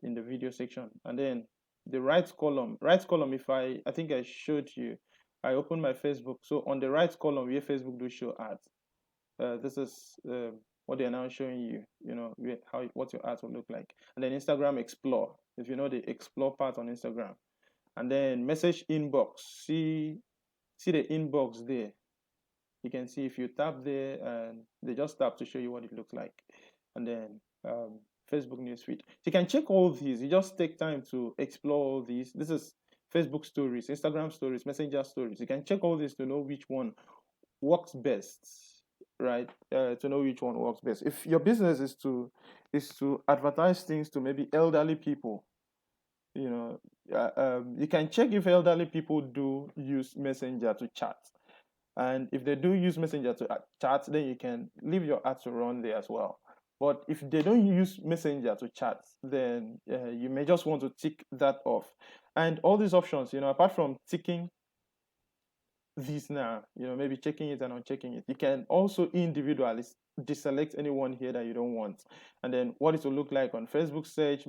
in the video section. And then the right column, if I think I showed you, I opened my Facebook. So on the right column where Facebook do show ads, this is what they're now showing you, what your ads will look like. And then Instagram Explore, if you know the Explore part on Instagram. And then message inbox, see the inbox there. You can see if you tap there, and they just tap to show you what it looks like. And then Facebook newsfeed. So you can check all these. You just take time to explore all these. This is Facebook stories, Instagram stories, Messenger stories. You can check all this to know which one works best, right? To know which one works best. If your business is to advertise things to maybe elderly people, you can check if elderly people do use Messenger to chat. And if they do use Messenger to chat, then you can leave your ad to run there as well. But if they don't use Messenger to chat, then you may just want to tick that off. And all these options, apart from ticking these now, maybe checking it and unchecking it, you can also individually deselect anyone here that you don't want. And then what it will look like on Facebook search,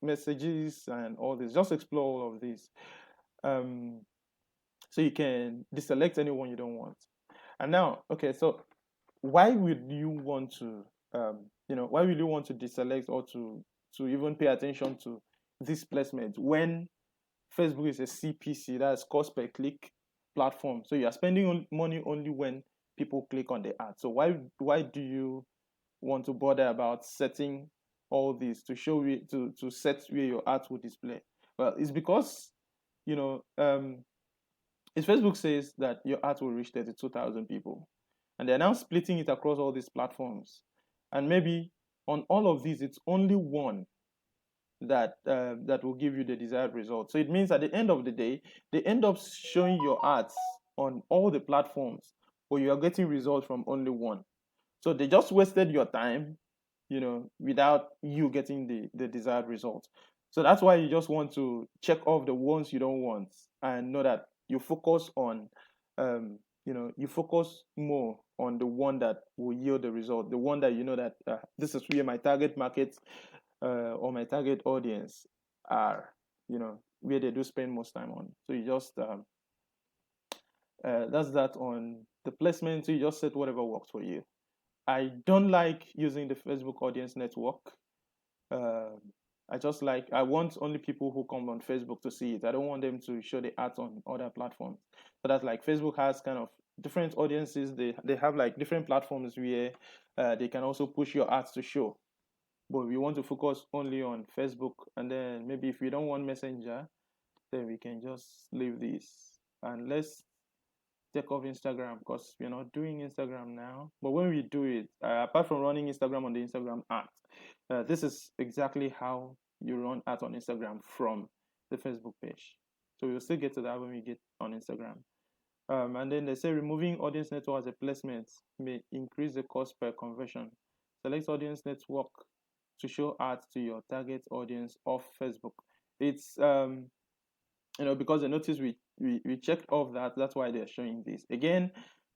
messages, and all this. Just explore all of these. So you can deselect anyone you don't want. And now, okay, so why would you want to, why would you want to deselect or to even pay attention to this placement when Facebook is a CPC, that's cost per click platform? So you are spending money only when people click on the ad. So why do you want to bother about setting all this to show you to set where your ads will display? Well, it's because if Facebook says that your ad will reach 32,000 people, and they're now splitting it across all these platforms, and maybe on all of these, it's only one that will give you the desired result. So it means at the end of the day, they end up showing your ads on all the platforms, but you are getting results from only one. So they just wasted your time, without you getting the desired result. So that's why you just want to check off the ones you don't want and know that you focus on, you focus more on the one that will yield the result, the one that that this is where my target market or my target audience are, where they do spend most time on. So you just that's that on the placement. So you just set whatever works for you. I don't like using the Facebook audience network. Uh, I want only people who come on Facebook to see it. I don't want them to show the ads on other platforms. So that's like Facebook has kind of different audiences. They have like different platforms where they can also push your ads to show. But we want to focus only on Facebook. And then maybe if we don't want Messenger, then we can just leave this. And let's take off Instagram because we're not doing Instagram now. But when we do it, apart from running Instagram on the Instagram app, this is exactly how you run ads on Instagram from the Facebook page. So we'll still get to that when we get on Instagram. And then they say removing audience network as a placement may increase the cost per conversion. Select audience network to show ads to your target audience of Facebook. It's because they notice we checked off that. That's why they're showing this. Again,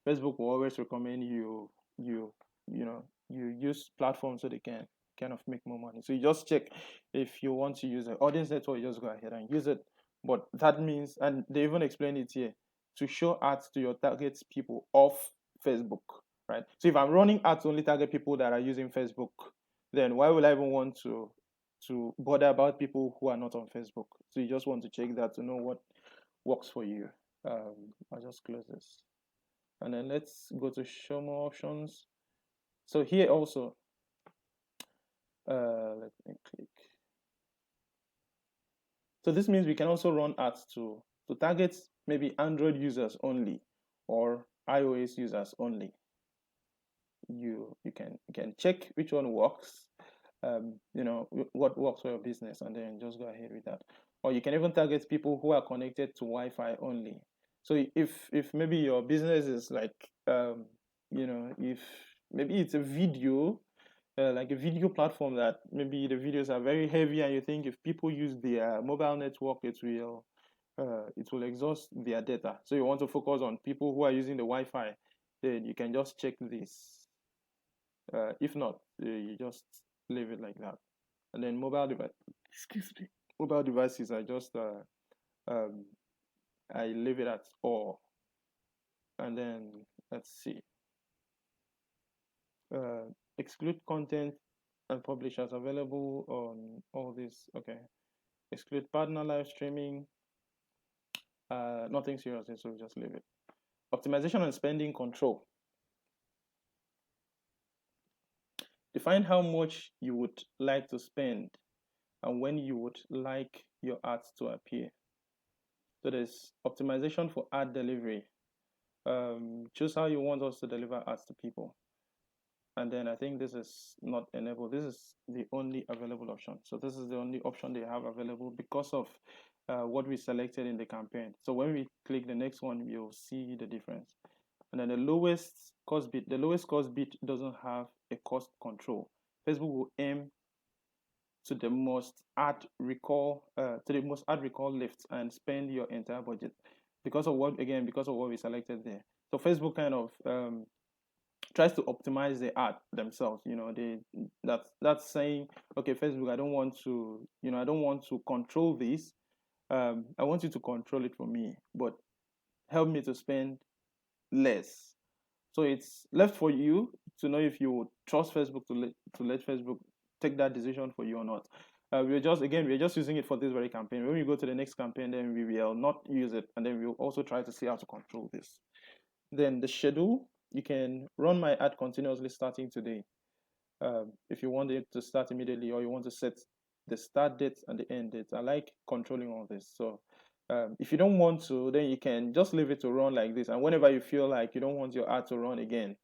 Facebook will always recommend you use platforms so they can kind of make more money. So you just check if you want to use an audience network, you just go ahead and use it. But that means, and they even explain it here, to show ads to your target people of Facebook, right? So if I'm running ads to only target people that are using Facebook, then why would I even want to bother about people who are not on Facebook? So you just want to check that to know what works for you. I'll just close this. And then let's go to show more options. So here also, let me click. So this means we can also run ads to target maybe Android users only or iOS users only. You can check which one works, what works for your business, and then just go ahead with that. Or you can even target people who are connected to Wi-Fi only. So if maybe your business is like if maybe it's a video, like a video platform that maybe the videos are very heavy, and you think if people use their mobile network, it will exhaust their data. So you want to focus on people who are using the Wi-Fi, then you can just check this. If not, you just leave it like that. And then excuse me, mobile devices, um, I leave it at all. And then let's see, uh, exclude content and publishers available on all this. Okay, exclude partner live streaming. Nothing serious, so we just leave it. Optimization and spending control. Define how much you would like to spend and when you would like your ads to appear. So there's optimization for ad delivery. Choose how you want us to deliver ads to people. And then I think this is not enabled. This is the only available option. So this is the only option they have available because of what we selected in the campaign. So when we click the next one, you'll see the difference. And then the lowest cost bit doesn't have a cost control. Facebook will aim to the most ad recall lift and spend your entire budget because of what we selected there. So Facebook kind of tries to optimize the ad themselves. That's saying, okay, Facebook, I don't want to control this. I want you to control it for me, but help me to spend less. So it's left for you to know if you would trust Facebook to let Facebook take that decision for you or not. We're just using it for this very campaign. When we go to the next campaign, then we will not use it, and then we'll also try to see how to control this. Then the schedule, you can run my ad continuously starting today. If you want it to start immediately, or you want to set the start date and the end date. I like controlling all this. So if you don't want to, then you can just leave it to run like this. And whenever you feel like you don't want your ad to run again,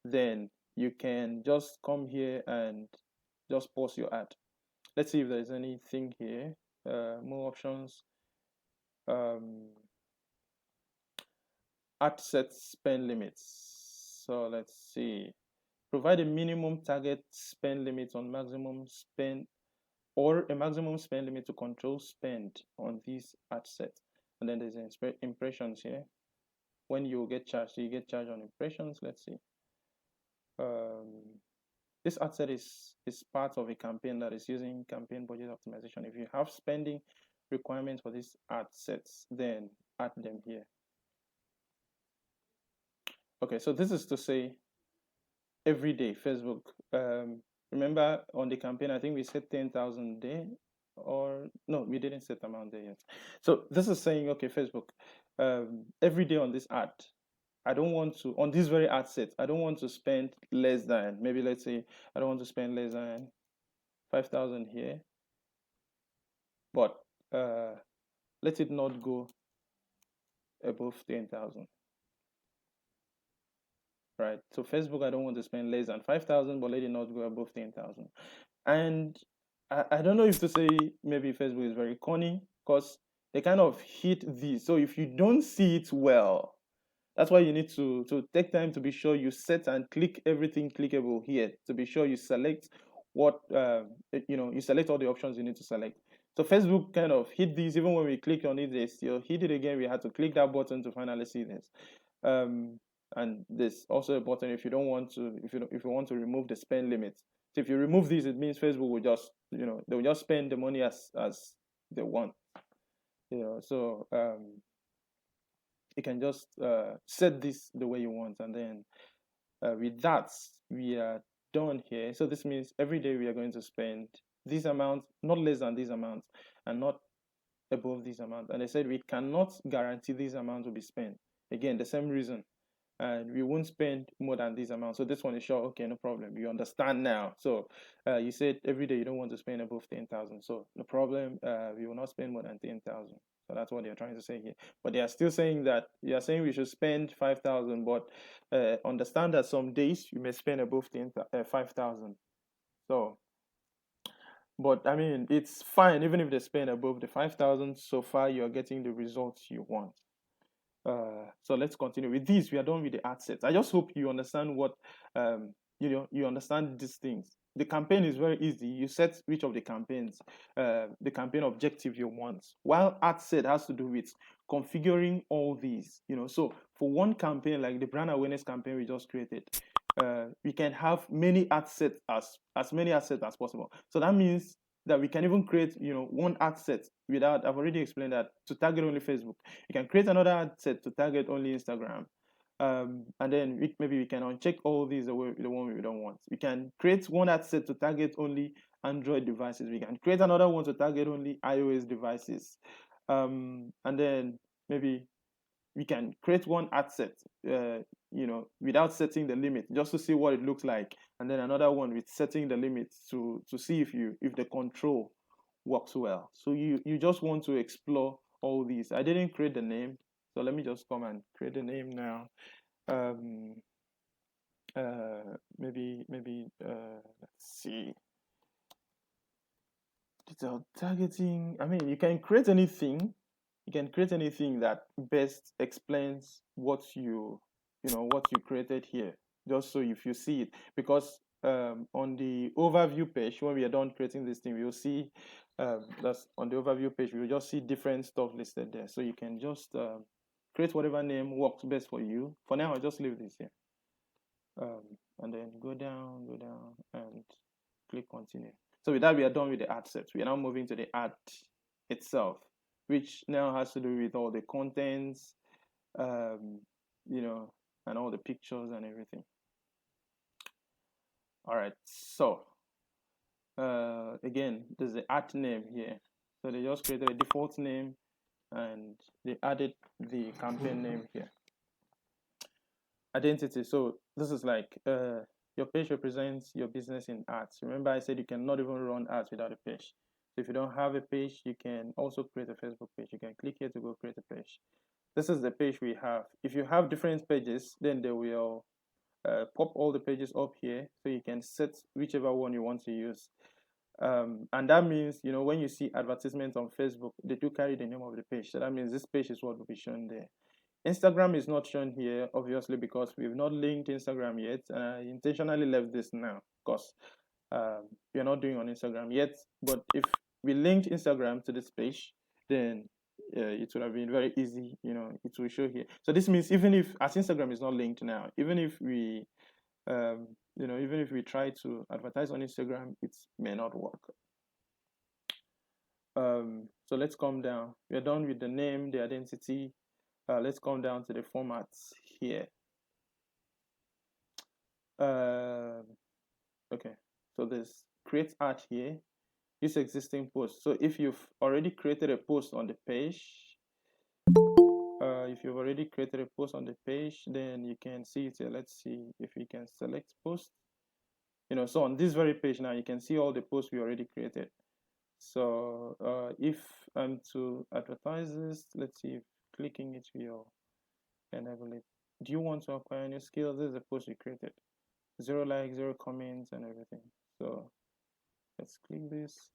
then you can just come here and just pause your ad. Let's see if there's anything here. More options. Ad set spend limits. So let's see. Provide a minimum target spend limit on maximum spend, or a maximum spend limit to control spend on these ad sets. And then there's impressions here. When you get charged, so you get charged on impressions. Let's see. This ad set is part of a campaign that is using campaign budget optimization. If you have spending requirements for these ad sets, then add them here. Okay, so this is to say every day Facebook. Remember on the campaign, I think we set 10,000 there, or no, we didn't set amount there yet. So this is saying, okay, Facebook, every day on this ad, I don't want to, on this very ad set, I don't want to spend less than, maybe let's say, I don't want to spend less than 5,000 here, but let it not go above 10,000. Right. So Facebook, I don't want to spend less than 5,000, but let it not go above 10,000. And I don't know if to say maybe Facebook is very corny because they kind of hit this. So if you don't see it well, that's why you need to take time to be sure you set and click everything clickable here to be sure you select what you select all the options you need to select. So Facebook kind of hit these. Even when we click on it, they still hit it again. We had to click that button to finally see this. And there's also a button if you don't want to, if you want to remove the spend limit. So if you remove these, it means Facebook will just, they will just spend the money as they want. So you can just set this the way you want, and then with that we are done here. So this means every day we are going to spend this amount, not less than this amount, and not above this amount. And they said we cannot guarantee this amount will be spent. Again, the same reason. and we won't spend more than this amount. So this one is sure, okay, no problem. You understand now. So you said every day you don't want to spend above 10,000. So no problem. We will not spend more than 10,000. So that's what they're trying to say here. But they are still saying that they are saying we should spend 5,000, but understand that some days you may spend above 5,000. So, but I mean, it's fine even if they spend above the 5,000. So far, you're getting the results you want. So let's continue with this. We are done with the ad sets. I just hope you understand what you understand these things. The campaign is very easy. You set which of the campaigns, the campaign objective you want. While ad set has to do with configuring all these. So for one campaign like the brand awareness campaign we just created, we can have many ad sets as many ad sets as possible. So that means that we can even create one ad set without, I've already explained that, to target only Facebook. You can create another ad set to target only Instagram. And then maybe we can uncheck all these, the one we don't want. We can create one ad set to target only Android devices. We can create another one to target only iOS devices. And then maybe we can create one ad set, without setting the limit, just to see what it looks like, and then another one with setting the limit to see if the control works well. So you just want to explore all these. I didn't create the name, so let me just come and create the name now. Um, maybe let's see. Digital targeting. I mean, you can create anything. You can create anything that best explains what you created here, just so if you see it. Because on the overview page, when we are done creating this thing, we'll see that's on the overview page, we'll just see different stuff listed there. So you can just create whatever name works best for you. For now, I'll just leave this here. And then go down, and click continue. So with that, we are done with the ad set. We are now moving to the ad itself, which now has to do with all the contents, and all the pictures and everything. All right, so again, there's the ad name here. So they just created a default name and they added the campaign name here. Identity. So this is like your page represents your business in ads. Remember, I said you cannot even run ads without a page. So if you don't have a page, you can also create a Facebook page. You can click here to go create a page. This is the page we have. If you have different pages, then they will pop all the pages up here, so you can set whichever one you want to use. And that means, when you see advertisements on Facebook, they do carry the name of the page. So that means this page is what will be shown there. Instagram is not shown here, obviously, because we've not linked Instagram yet. And I intentionally left this now because we're not doing on Instagram yet. But if we linked Instagram to this page, then it would have been very easy. It will show here. So this means even if, as Instagram is not linked now, even if we try to advertise on Instagram, it may not work. So let's come down. We're done with the name, the identity. Let's come down to the formats here. Okay, so there's create ad here, use existing post. So if you've already created a post on the page, then you can see it here. Let's see if we can select post. So on this very page now, you can see all the posts we already created. So if I'm to advertise this, let's see if clicking it will enable it. Do you want to acquire new skills? This is a post we created. 0 likes, 0 comments, and everything. So let's click this.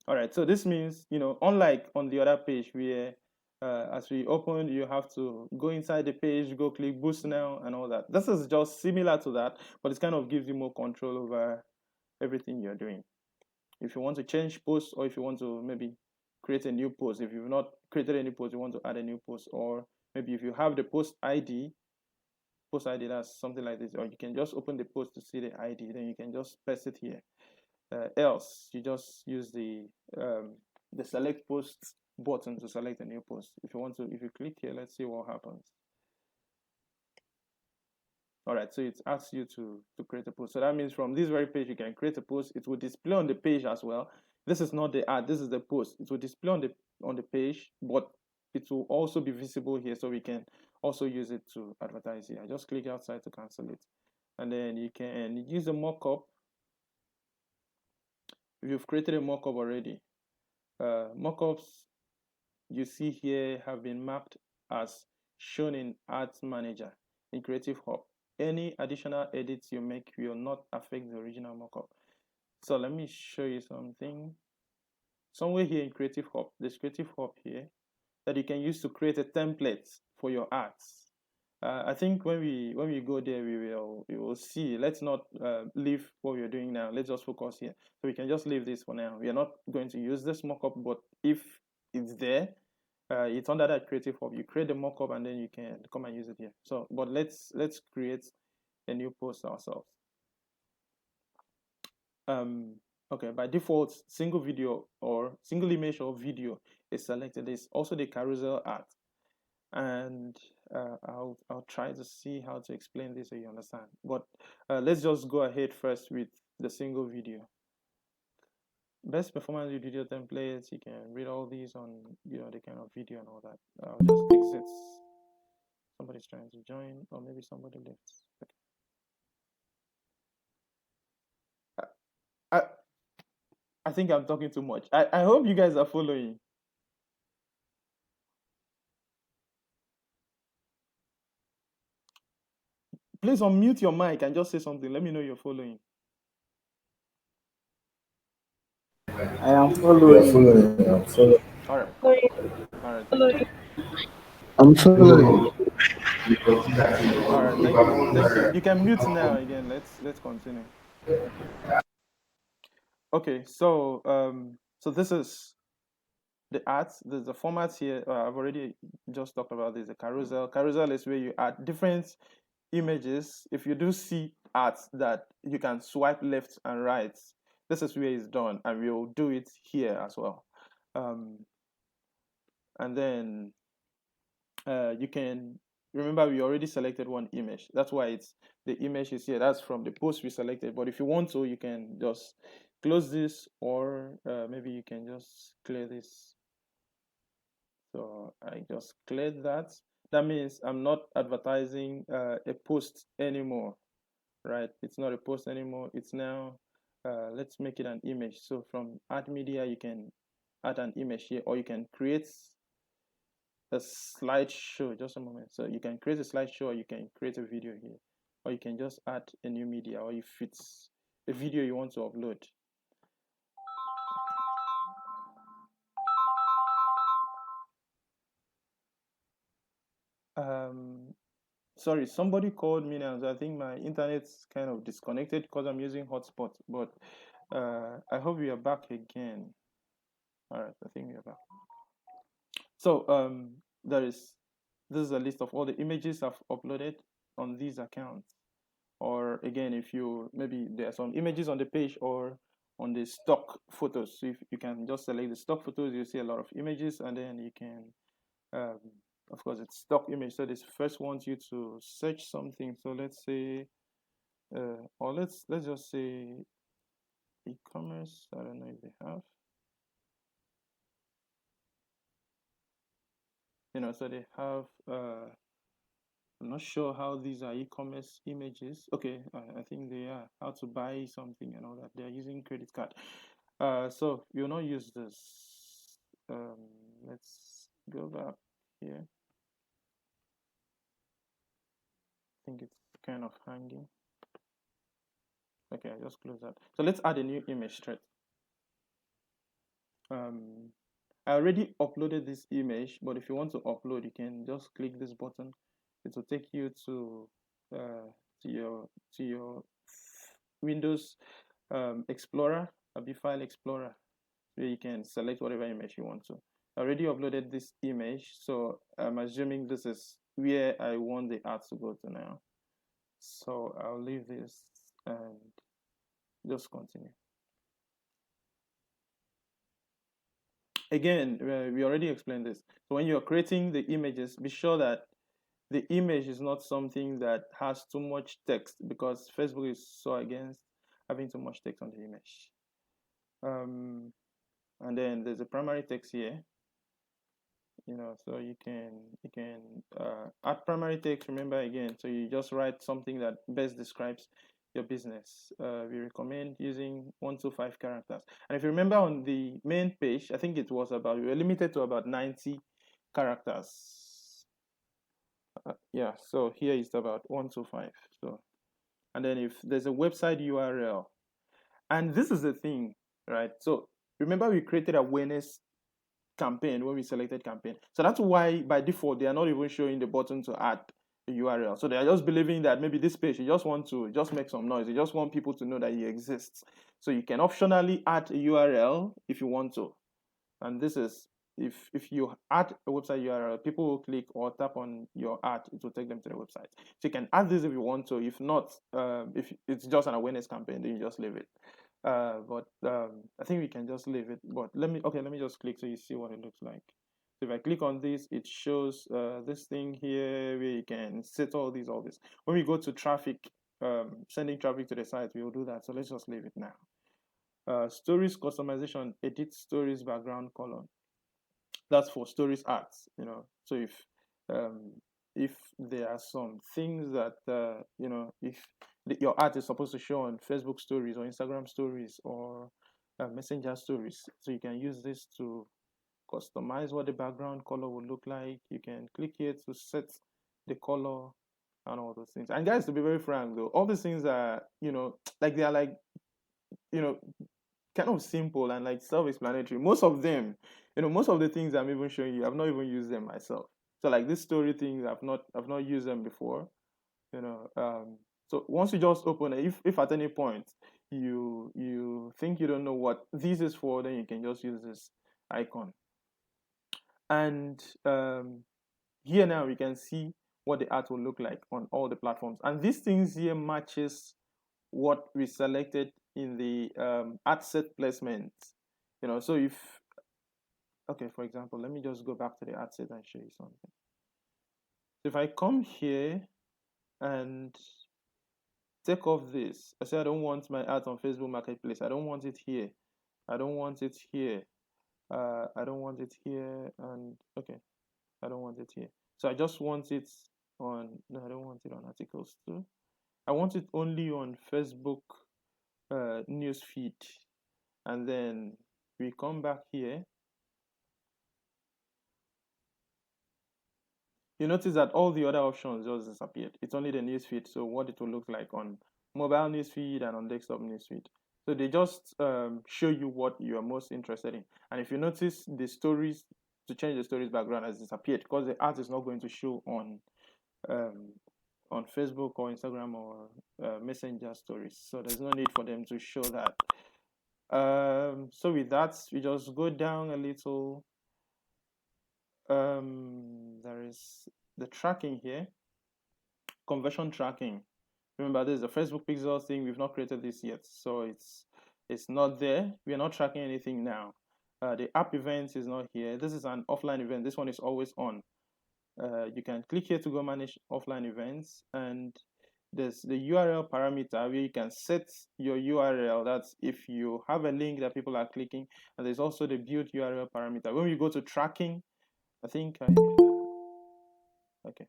All right, so this means, unlike on the other page where as we open, you have to go inside the page, go click boost now and all that. This is just similar to that, but it kind of gives you more control over everything you're doing. If you want to change posts, or if you want to maybe create a new post, if you've not created any post, you want to add a new post, or maybe if you have the post ID, that's something like this, or you can just open the post to see the ID, then you can just paste it here. Else, you just use the select post button to select a new post. If you click here, let's see what happens. All right, so it asks you to create a post. So that means from this very page, you can create a post. It will display on the page as well. This is not the ad, this is the post. It will display on the page, but it will also be visible here, so we can also use it to advertise here. Just click outside to cancel it. And then you can use a mockup. If you've created a mockup already, mockups you see here have been marked as shown in Ads Manager in Creative Hub. Any additional edits you make will not affect the original mockup. So let me show you something. Somewhere here in Creative Hub, there's Creative Hub here that you can use to create a template for your ads. I think when we go there, we will see. Let's not leave what we're doing now. Let's just focus here. So we can just leave this for now. We are not going to use this mockup, but if it's there, it's under that Creative Hub. You create the mockup and then you can come and use it here. So, but let's create a new post ourselves. Okay, by default, single video or single image or video is selected. There's also the carousel ad, and I'll try to see how to explain this so you understand. But let's just go ahead first with the single video. Best performance video templates. You can read all these on the kind of video and all that. I'll just exit. Somebody's trying to join, or maybe somebody left. Okay. I think I'm talking too much. I hope you guys are following. Please unmute your mic and just say something. Let me know you're following. I am following. I'm following. All right. All right. Thank you. I'm following. All right. Thank you. Thank you. You can mute now again. Let's continue. Okay. So this is the ads. There's the format here. I've already just talked about this. The carousel. Carousel is where you add different images. If you do see ads that you can swipe left and right, this is where it's done, and we'll do it here as well. And then you can remember we already selected one image. That's why it's the image is here. That's from the post we selected. But if you want to, you can just close this, or maybe you can just clear this. So I just cleared that. That means I'm not advertising a post anymore, right? It's not a post anymore. It's now, let's make it an image. So from add media, you can add an image here, or you can create a slideshow. Just a moment. So you can create a slideshow, or you can create a video here, or you can just add a new media, or if it's a video you want to upload. Sorry, somebody called me now. So I think my internet's kind of disconnected because I'm using hotspot. But I hope we are back again. All right, I think we are back. So this is a list of all the images I've uploaded on these accounts. Or again, if you maybe there are some images on the page or on the stock photos. So if you can just select the stock photos, you see a lot of images, and then you can of course it's stock image, so this first wants you to search something. So let's say or let's just say e-commerce. I don't know if they have, so they have I'm not sure how these are e-commerce images. Okay, I think they are how to buy something and all that. They're using credit card. So you'll not use this. Let's go back here. I think it's kind of hanging. Okay, I just close that. So let's add a new image straight. I already uploaded this image, but if you want to upload, you can just click this button. It will take you to your Windows Explorer, a File Explorer, where you can select whatever image you want to. I already uploaded this image, so I'm assuming this is where I want the ads to go to now. So I'll leave this and just continue. Again, we already explained this. So when you're creating the images, be sure that the image is not something that has too much text, because Facebook is so against having too much text on the image. And then there's a primary text here. So you can add primary text. Remember again, so you just write something that best describes your business. We recommend using 1 to 5 characters. And if you remember on the main page, I think it was about, we were limited to about 90 characters. Yeah, so here is about 1 to 5. So, and then if there's a website URL, and this is the thing, right? So remember we created awareness campaign when we selected campaign. So that's why by default they are not even showing the button to add the URL. So they are just believing that maybe this page you just want to just make some noise. You just want people to know that it exists. So you can optionally add a URL if you want to. And this is if you add a website URL, people will click or tap on your ad, it will take them to the website. So you can add this if you want to. If not, if it's just an awareness campaign, then you just leave it. But I think we can just leave it. But let me just click so you see what it looks like. So if I click on this, it shows this thing here where you can set all this. When we go to traffic, sending traffic to the site, we will do that. So let's just leave it now. Stories customization, edit stories background color. That's for stories ads. So um, if there are some things that if your art is supposed to show on Facebook stories or Instagram stories or Messenger stories, so you can use this to customize what the background color would look like. You can click here to set the color and all those things. And guys, to be very frank though, all these things are like they are like you know kind of simple and like self-explanatory. Most of the things I'm even showing you, I've not even used them myself. So like this story thing, I've not used them before. You know, so once you just open it, if at any point you think you don't know what this is for, then you can just use this icon. And here now we can see what the art will look like on all the platforms. And these things here matches what we selected in the ad set placement. So okay, for example, let me just go back to the ad set and show you something. So if I come here and take off this, I say I don't want my ads on Facebook Marketplace. I don't want it here. I don't want it here. I don't want it here. And okay, I don't want it here. So I just want it on, no, I don't want it on articles too. I want it only on Facebook news feed. And then we come back here. You notice that all the other options just disappeared. It's only the newsfeed. So what it will look like on mobile newsfeed and on desktop newsfeed. So they just show you what you are most interested in. And if you notice, the stories, to change the stories background has disappeared because the art is not going to show on Facebook or Instagram or Messenger stories. So there's no need for them to show that. So with that, we just go down a little. There is the tracking here, conversion tracking. Remember, this is the Facebook pixel thing. We've not created this yet, so it's not there. We are not tracking anything now. The app events is not here. This is an offline event. This one is always on. You can click here to go manage offline events, and there's the URL parameter where you can set your URL. That's if you have a link that people are clicking, and there's also the build URL parameter. When we go to tracking, I think okay.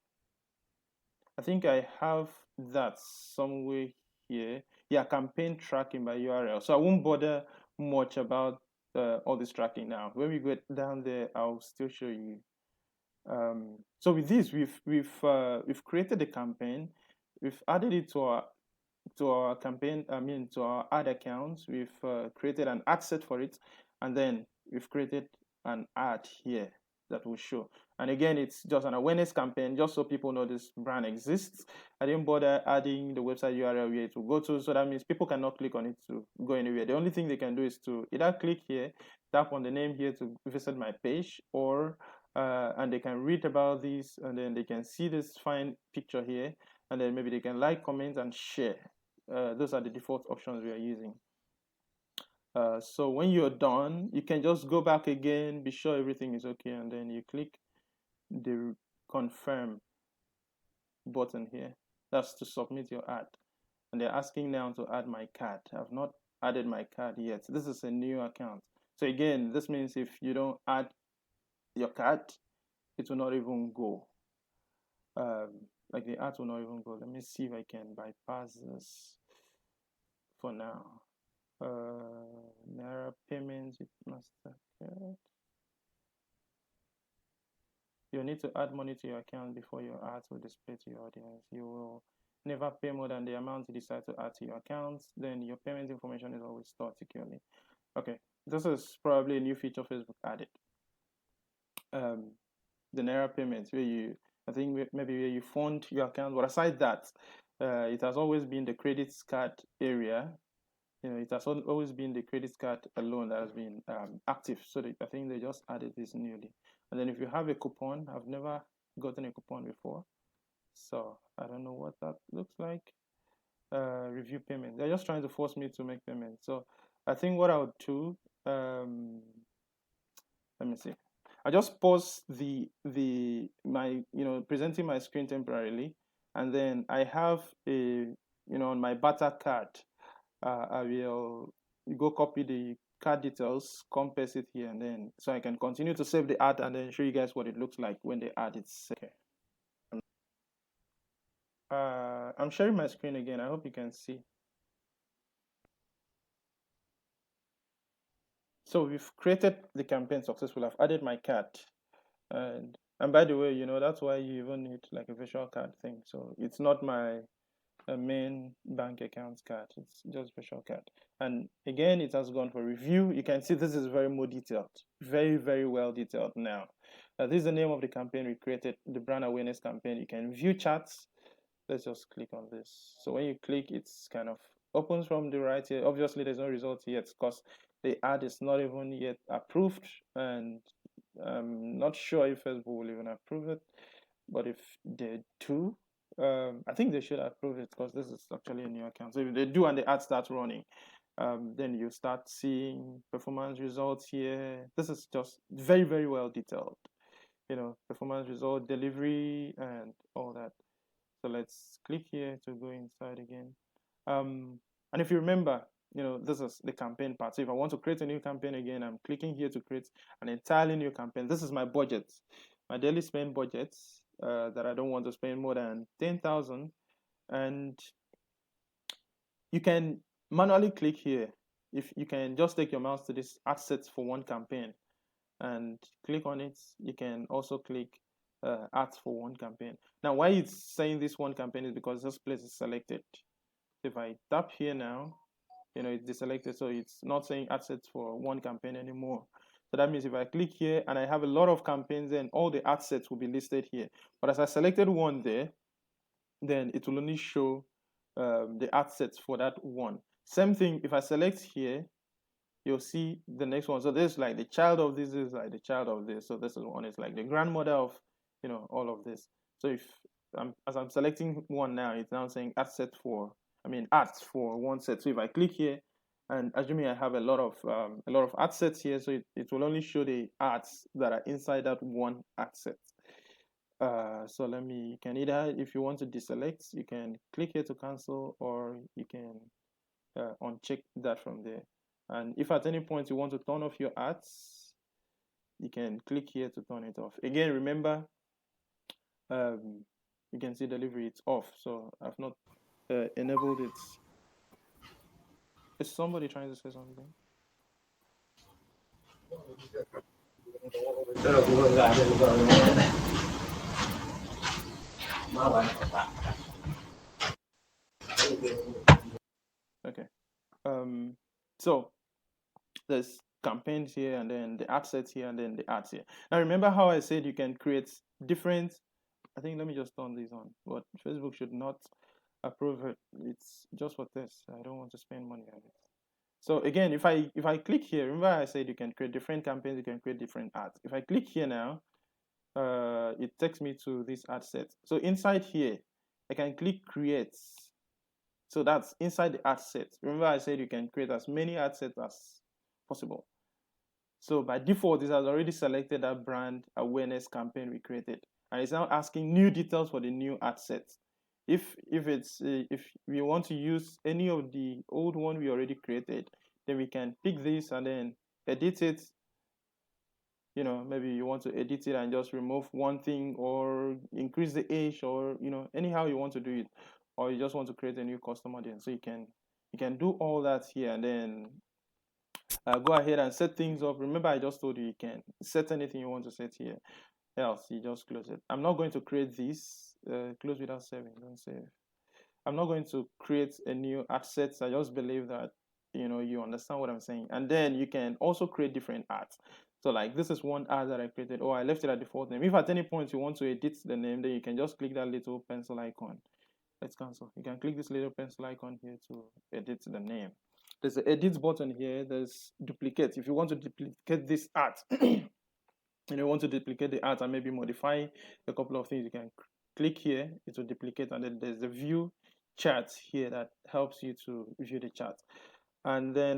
I think I have that somewhere here. Yeah, campaign tracking by URL. So I won't bother much about all this tracking now. When we get down there, I'll still show you. So with this, we've created a campaign. We've added it to our campaign. To our ad accounts. We've created an ad set for it, and then we've created an ad here that will show. And again, it's just an awareness campaign, just so people know this brand exists. I didn't bother adding the website URL where to go to, so that means people cannot click on it to go anywhere. The only thing they can do is to either click here, tap on the name here to visit my page, or and they can read about this, and then they can see this fine picture here, and then maybe they can like, comment, and share. Those are the default options we are using. So when you're done, you can just go back again, be sure everything is okay, and then you click the confirm button here. That's to submit your ad. And they're asking now to add my card. I've not added my card yet. This is a new account. So again, this means if you don't add your card, it will not even go. Like the ads will not even go. Let me see if I can bypass this for now. Naira payments with Mastercard. You need to add money to your account before your ads will display to your audience. You will never pay more than the amount you decide to add to your account. Then your payment information is always stored securely. Okay, this is probably a new feature Facebook added. The Naira payments where you, I think maybe where you fund your account. But aside that, it has always been the credit card area. It has always been the credit card alone that has been active. So I think they just added this newly. And then if you have a coupon, I've never gotten a coupon before, so I don't know what that looks like. Review payment. They're just trying to force me to make payments. So I think what I'll do, let me see. I just pause my presenting my screen temporarily, and then I have a on my Bata card. I will go copy the card details, come paste it here, and then so I can continue to save the ad and then show you guys what it looks like when the ad is okay. I'm sharing my screen again. I hope you can see. So we've created the campaign successful. I've added my card, and by the way, that's why you even need like a virtual card thing. So it's not my main bank account card. It's just virtual card. And again, it has gone for review. You can see this is very more detailed, very, very well detailed now. This is the name of the campaign we created, the brand awareness campaign. You can view charts. Let's just click on this. So when you click, it's kind of opens from the right here. Obviously, there's no result yet because the ad is not even yet approved, and I'm not sure if Facebook will even approve it. But if they do, I think they should approve it because this is actually a new account. So if they do and the ad starts running, then you start seeing performance results here. This is just very, very well detailed. Performance result, delivery, and all that. So let's click here to go inside again. And if you remember, this is the campaign part. So if I want to create a new campaign again, I'm clicking here to create an entirely new campaign. This is my budget, my daily spend budget that I don't want to spend more than 10,000. And you can manually click here. If you can just take your mouse to this assets for one campaign and click on it, you can also click ads for one campaign. Now, why it's saying this one campaign is because this place is selected. If I tap here now, it's deselected, so it's not saying assets for one campaign anymore. So that means if I click here and I have a lot of campaigns, then all the assets will be listed here. But as I selected one there, then it will only show the assets for that one. Same thing, if I select here, you'll see the next one. So this is like the child of this is like the child of this. So this is one is like the grandmother of, all of this. So if as I'm selecting one now, it's now saying ads for one set. So if I click here, and assuming I have a lot of ad sets here, so it will only show the ads that are inside that one ad set. So you can either, if you want to deselect, you can click here to cancel, or you can uncheck that from there. And if at any point you want to turn off your ads, you can click here to turn it off. Again, remember, you can see delivery, it's off. So I've not enabled it. Is somebody trying to say something? Okay. So there's campaigns here, and then the ad sets here, and then the ads here. Now remember how I said you can create different, I think let me just turn these on, but Facebook should not approve it. It's just for this. I don't want to spend money on it. So again, if I click here, remember I said you can create different campaigns, you can create different ads. If I click here now, it takes me to this ad set. So inside here, I can click create. So that's inside the ad set. Remember I said you can create as many ad sets as possible. So by default, it has already selected that brand awareness campaign we created, and it's now asking new details for the new ad set. If we want to use any of the old one we already created, then we can pick this and then edit it, maybe you want to edit it and just remove one thing or increase the age, or anyhow you want to do it, or you just want to create a new custom audience. So you can do all that here, and then go ahead and set things up. Remember, I just told you can set anything you want to set here. Else you just close it. I'm not going to create this. Close without saving. Don't save. I'm not going to create a new ad set. I just believe that you understand what I'm saying. And then you can also create different ads. So like this is one ad that I created. Oh, I left it at default name. If at any point you want to edit the name, then you can just click that little pencil icon. Let's cancel. You can click this little pencil icon here to edit the name. There's an edit button here. There's duplicate. If you want to duplicate this ad, you want to duplicate the art and maybe modify a couple of things, you can click here. It will duplicate, and then there's the view chart here that helps you to view the chart. And then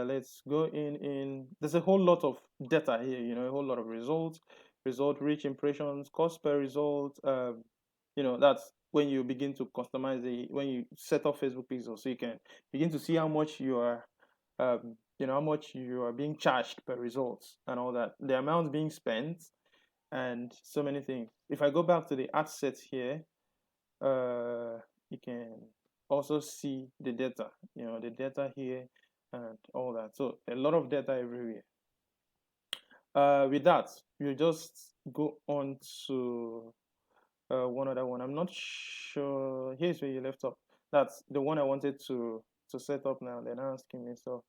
let's go in. There's a whole lot of data here, a whole lot of results, result reach, impressions, cost per result. That's when you begin to customize when you set up Facebook pixels, so you can begin to see how much you are how much you are being charged per results and all that, the amount being spent, and so many things. If I go back to the ad set here, you can also see the data, the data here and all that. So a lot of data everywhere. With that, you just go on to one other one. I'm not sure. Here's where you left off. That's the one I wanted to set up now. They're not asking me, so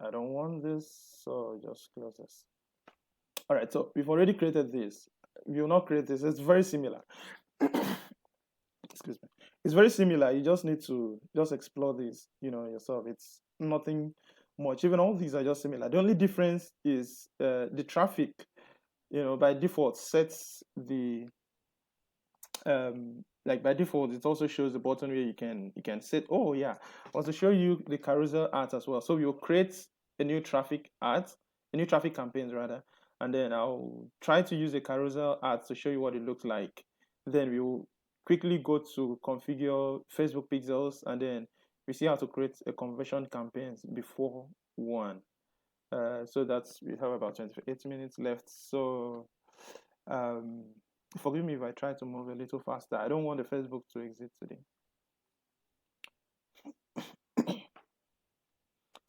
I don't want this, so just close this. All right, so we've already created this. We will not create this. It's very similar. Excuse me. It's very similar. You just need to just explore this, yourself. It's nothing much. Even all these are just similar. The only difference is the traffic, by default sets the like by default it also shows the button where you can set. Oh yeah, I want to show you the carousel ads as well. So we'll create a new traffic campaigns rather, and then I'll try to use the carousel ads to show you what it looks like. Then we'll quickly go to configure Facebook pixels, and then we see how to create a conversion campaigns before one. So we have about 28 minutes left. So forgive me if I try to move a little faster. I don't want the Facebook to exit today.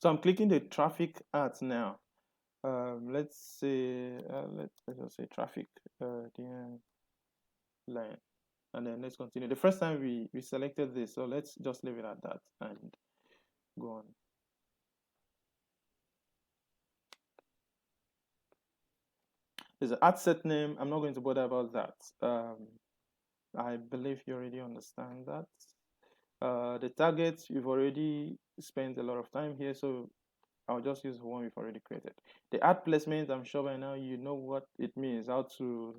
So I'm clicking the traffic ads now. Let's say let's just say traffic DM line, and then let's continue. The first time we selected this, so let's just leave it at that and go on. There's an ad set name. I'm not going to bother about that. I believe you already understand that. The target, you've already spent a lot of time here, so I'll just use the one we've already created. The ad placement, I'm sure by now you know what it means, how to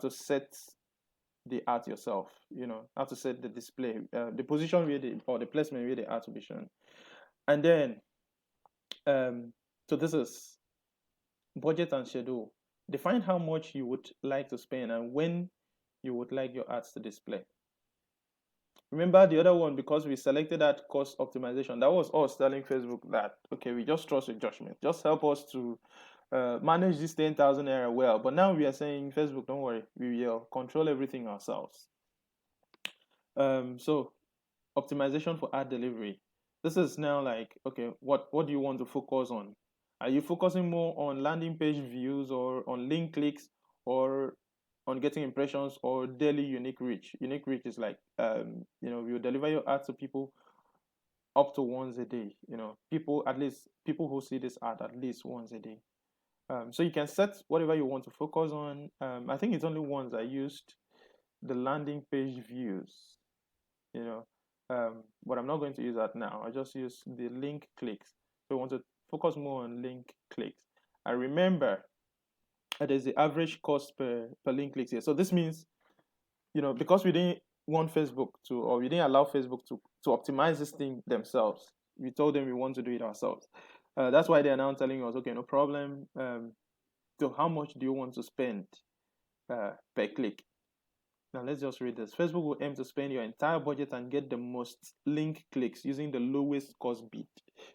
set the ad yourself, how to set the display, the position or the placement where the ad will be shown. And then, so this is budget and schedule. Define how much you would like to spend and when you would like your ads to display. Remember the other one, because we selected that cost optimization, that was us telling Facebook that, okay, we just trust your judgment. Just help us to manage this 10,000 area well. But now we are saying, Facebook, don't worry, we will control everything ourselves. So optimization for ad delivery. This is now like, okay, what do you want to focus on? Are you focusing more on landing page views or on link clicks or on getting impressions or daily unique reach? Unique reach is like, you deliver your ad to people up to once a day. People who see this ad at least once a day. So you can set whatever you want to focus on. I think it's only once I used the landing page views, but I'm not going to use that now. I just use the link clicks. So I want to focus more on link clicks. I remember there's the average cost per link clicks here. So this means, because we didn't want Facebook to, or we didn't allow Facebook to optimize this thing themselves. We told them we want to do it ourselves. That's why they are now telling us, okay, no problem. So how much do you want to spend per click? Now let's just read this. Facebook will aim to spend your entire budget and get the most link clicks using the lowest cost bid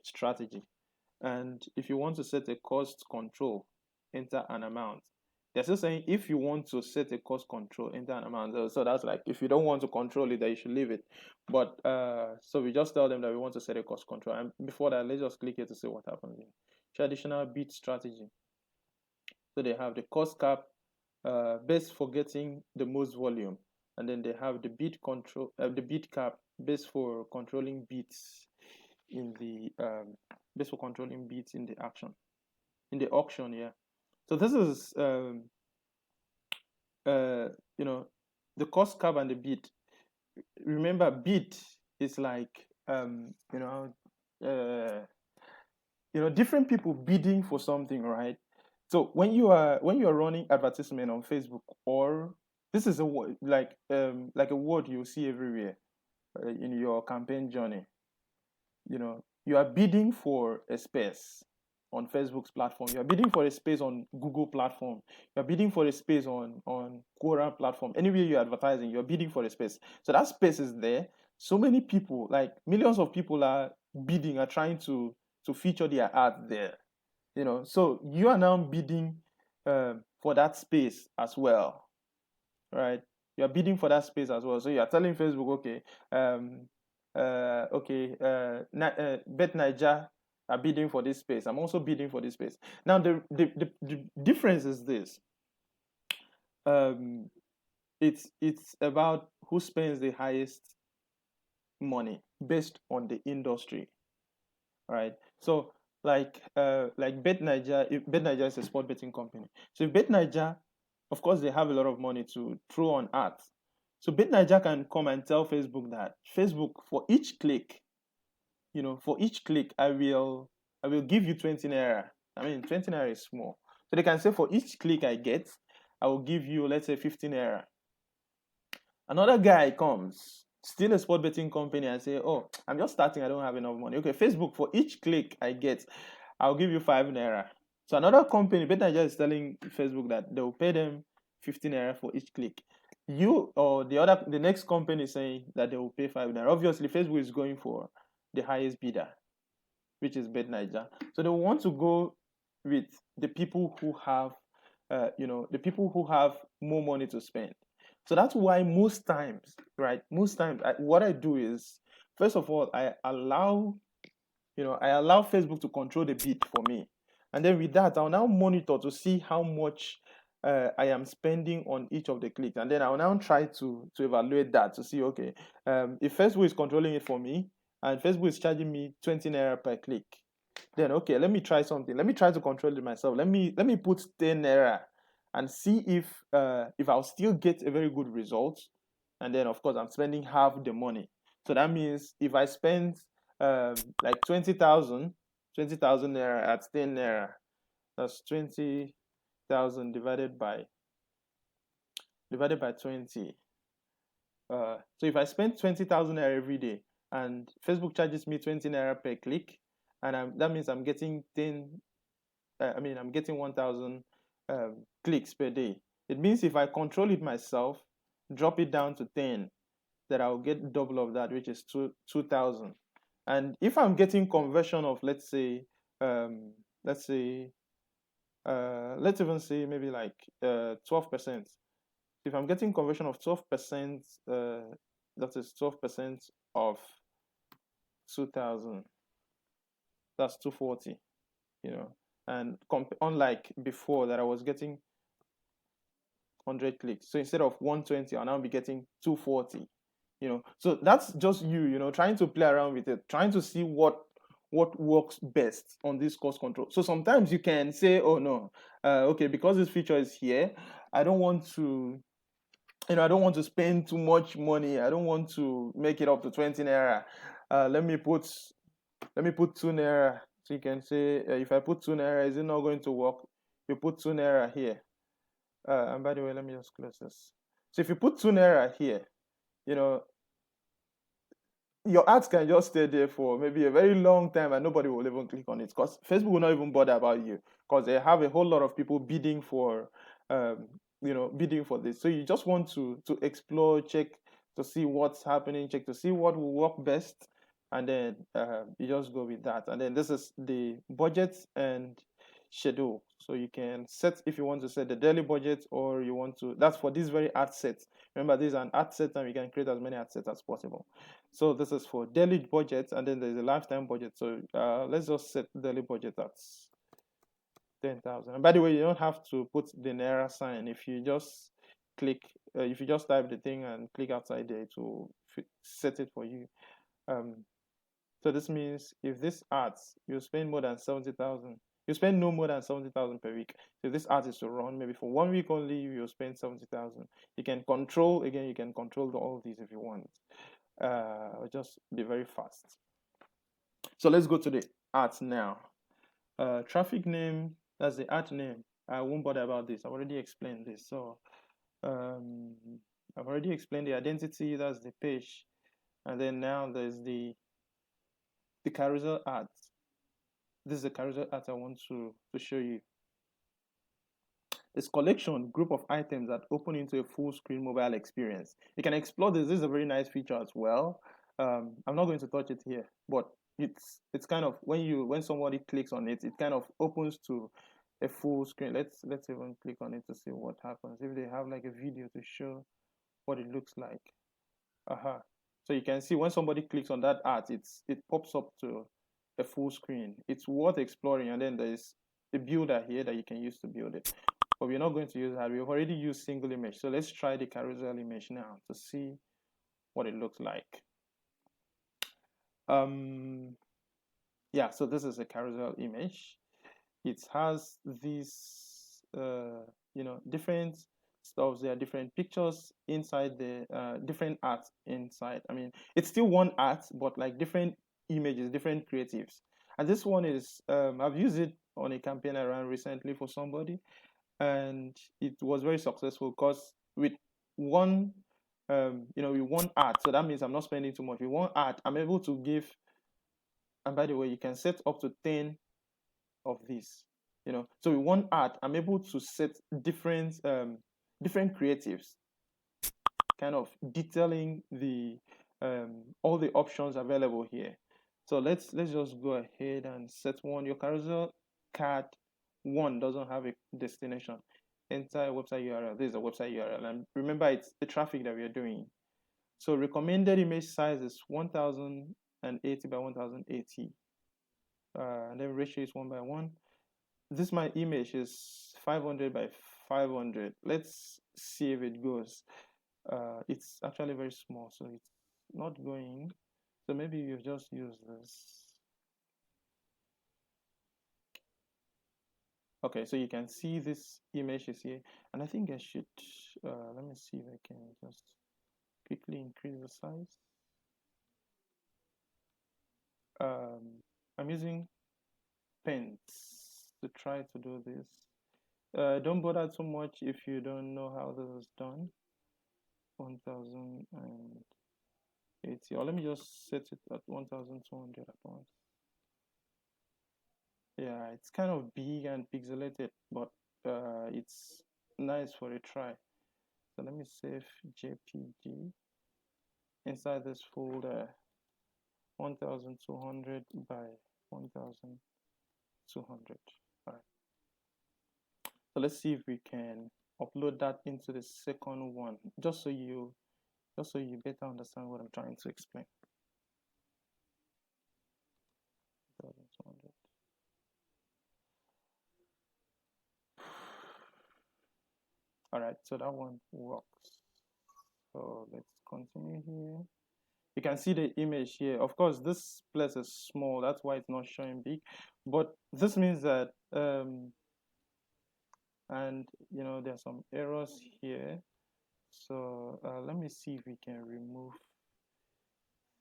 strategy. And if you want to set a cost control, enter an amount. They're still saying if you want to set a cost control, enter an amount. So that's like if you don't want to control it, then you should leave it. But so we just tell them that we want to set a cost control. And before that, let's just click here to see what happens. Traditional bid strategy. So they have the cost cap, best for getting the most volume, and then they have the bid control, the bid cap, best for controlling bids in the best for controlling bids in the auction. Yeah. So this is the cost cap and the bid. Remember, bid is like different people bidding for something, right? So when you are running advertisement on Facebook, or this is a word like a word you see everywhere in your campaign journey. You are bidding for a space on Facebook's platform. You are bidding for a space on Google platform. You are bidding for a space on Quora platform. Anywhere you're advertising, you're bidding for a space. So that space is there. So many people, like millions of people, are bidding, are trying to feature their ad there. So you are now bidding for that space as well, right? You are bidding for that space as well. So you are telling Facebook, okay, Bet Niger are bidding for this space. I'm also bidding for this space. Now the difference is this. It's about who spends the highest money based on the industry, right? So like Bet Niger, if Bet Niger is a sport betting company. So if Bet Niger, of course, they have a lot of money to throw on ads. So Bet Niger can come and tell Facebook that Facebook, for each click, I will give you 20 naira. I mean, 20 naira is small. So they can say for each click I get, I will give you, let's say, 15 naira. Another guy comes, still a sport betting company, and say, oh, I'm just starting, I don't have enough money. Okay, Facebook, for each click I get, I'll give you 5 naira. So another company, BetNiger, is telling Facebook that they will pay them 15 naira for each click. You or the next company is saying that they will pay 5 naira. Obviously, Facebook is going for the highest bidder, which is BetNiger. So they want to go with the people who have, the people who have more money to spend. So that's why most times, right? What I do is, first of all, I allow Facebook to control the bid for me, and then with that, I'll now monitor to see how much I am spending on each of the clicks, and then I'll now try to evaluate that to see, okay, if Facebook is controlling it for me and Facebook is charging me 20 naira per click, then okay, let me try something. Let me try to control it myself. Let me put 10 naira and see if I'll still get a very good result. And then of course I'm spending half the money. So that means if I spend like 20,000 naira at 10 naira, that's 20,000 divided by 20. So if I spend 20,000 naira every day and Facebook charges me 20 naira per click, and that means I'm getting 1,000 clicks per day. It means if I control it myself, drop it down to 10, that I'll get double of that, which is 2,000. And if I'm getting conversion of, let's even say maybe like 12%. If I'm getting conversion of 12%, that is 12% of 2,000. That's 240. And unlike before that I was getting 100 clicks. So instead of 120, I'll now be getting 240. So that's just trying to play around with it, trying to see what works best on this cost control. So sometimes you can say, oh no, okay, because this feature is here, I don't want to spend too much money. I don't want to make it up to 20 naira. Let me put 2 naira. So you can say, if I put 2 naira, is it not going to work? You put 2 naira here. And by the way, let me just close this. So if you put 2 naira here, your ads can just stay there for maybe a very long time and nobody will even click on it, because Facebook will not even bother about you, because they have a whole lot of people bidding for this. So you just want to explore, check to see what's happening, check to see what will work best, and then you just go with that. And then this is the budget and schedule. So you can set, if you want to set the daily budget, or you want to, that's for this very ad set. Remember, this is an ad set and we can create as many ad sets as possible. So this is for daily budget, and then there's a lifetime budget. So let's just set daily budget at 10,000. And by the way, you don't have to put the Naira sign. If you just click, if you just type the thing and click outside there, it will set it for you. So this means if this ads, you spend more than 70,000, you spend no more than 70,000 per week. So this ad is to run maybe for 1 week only, you spend 70,000. You can control, again, you can control all these if you want. Just be very fast. So let's go to the ads now. Traffic name, that's the ad name. I won't bother about this. I've already explained this. So I've already explained the identity, that's the page. And then now there's the carousel ads. This is the carousel ads I want to show you. This collection group of items that open into a full screen mobile experience. You can explore this. This is a very nice feature as well. I'm not going to touch it here, but it's kind of, when somebody clicks on it, it kind of opens to a full screen. Let's even click on it to see what happens. If they have like a video to show what it looks like. So you can see when somebody clicks on that ad, it pops up to a full screen. It's worth exploring, and then there's a builder here that you can use to build it. But we're not going to use that. We've already used single image. So let's try the carousel image now to see what it looks like. Yeah, so this is a carousel image. It has these different stuff. There are different pictures inside the different art inside. I mean, it's still one art, but like different images, different creatives. And this one is I've used it on a campaign I ran recently for somebody, and it was very successful because with one with one art, so that means I'm not spending too much. With one art, I'm able to give, and by the way, you can set up to 10 of these. So with one art, I'm able to set different creatives, kind of detailing the all the options available here. So let's just go ahead and set one. Your carousel card one doesn't have a destination. Enter a website URL. This is a website URL, and remember, it's the traffic that we are doing. So recommended image size is 1080 by 1080, and then ratio is 1:1. This my image is 500 by 500. Let's see if it goes. It's actually very small, so it's not going. So maybe you just use this. Okay, so you can see this image is here, and I think I should let me see if I can just quickly increase the size. I'm using pens to try to do this. Don't bother too much if you don't know how this is done. 1080, or let me just set it at 1200 at once. Yeah, it's kind of big and pixelated, but it's nice for a try. So let me save JPG inside this folder. 1200 by 1200. All right. So let's see if we can upload that into the second one, just so you better understand what I'm trying to explain. 1200. All right, so that one works. So let's continue here. You can see the image here. Of course, this place is small, that's why it's not showing big, but this means that and there's some errors here. So let me see if we can remove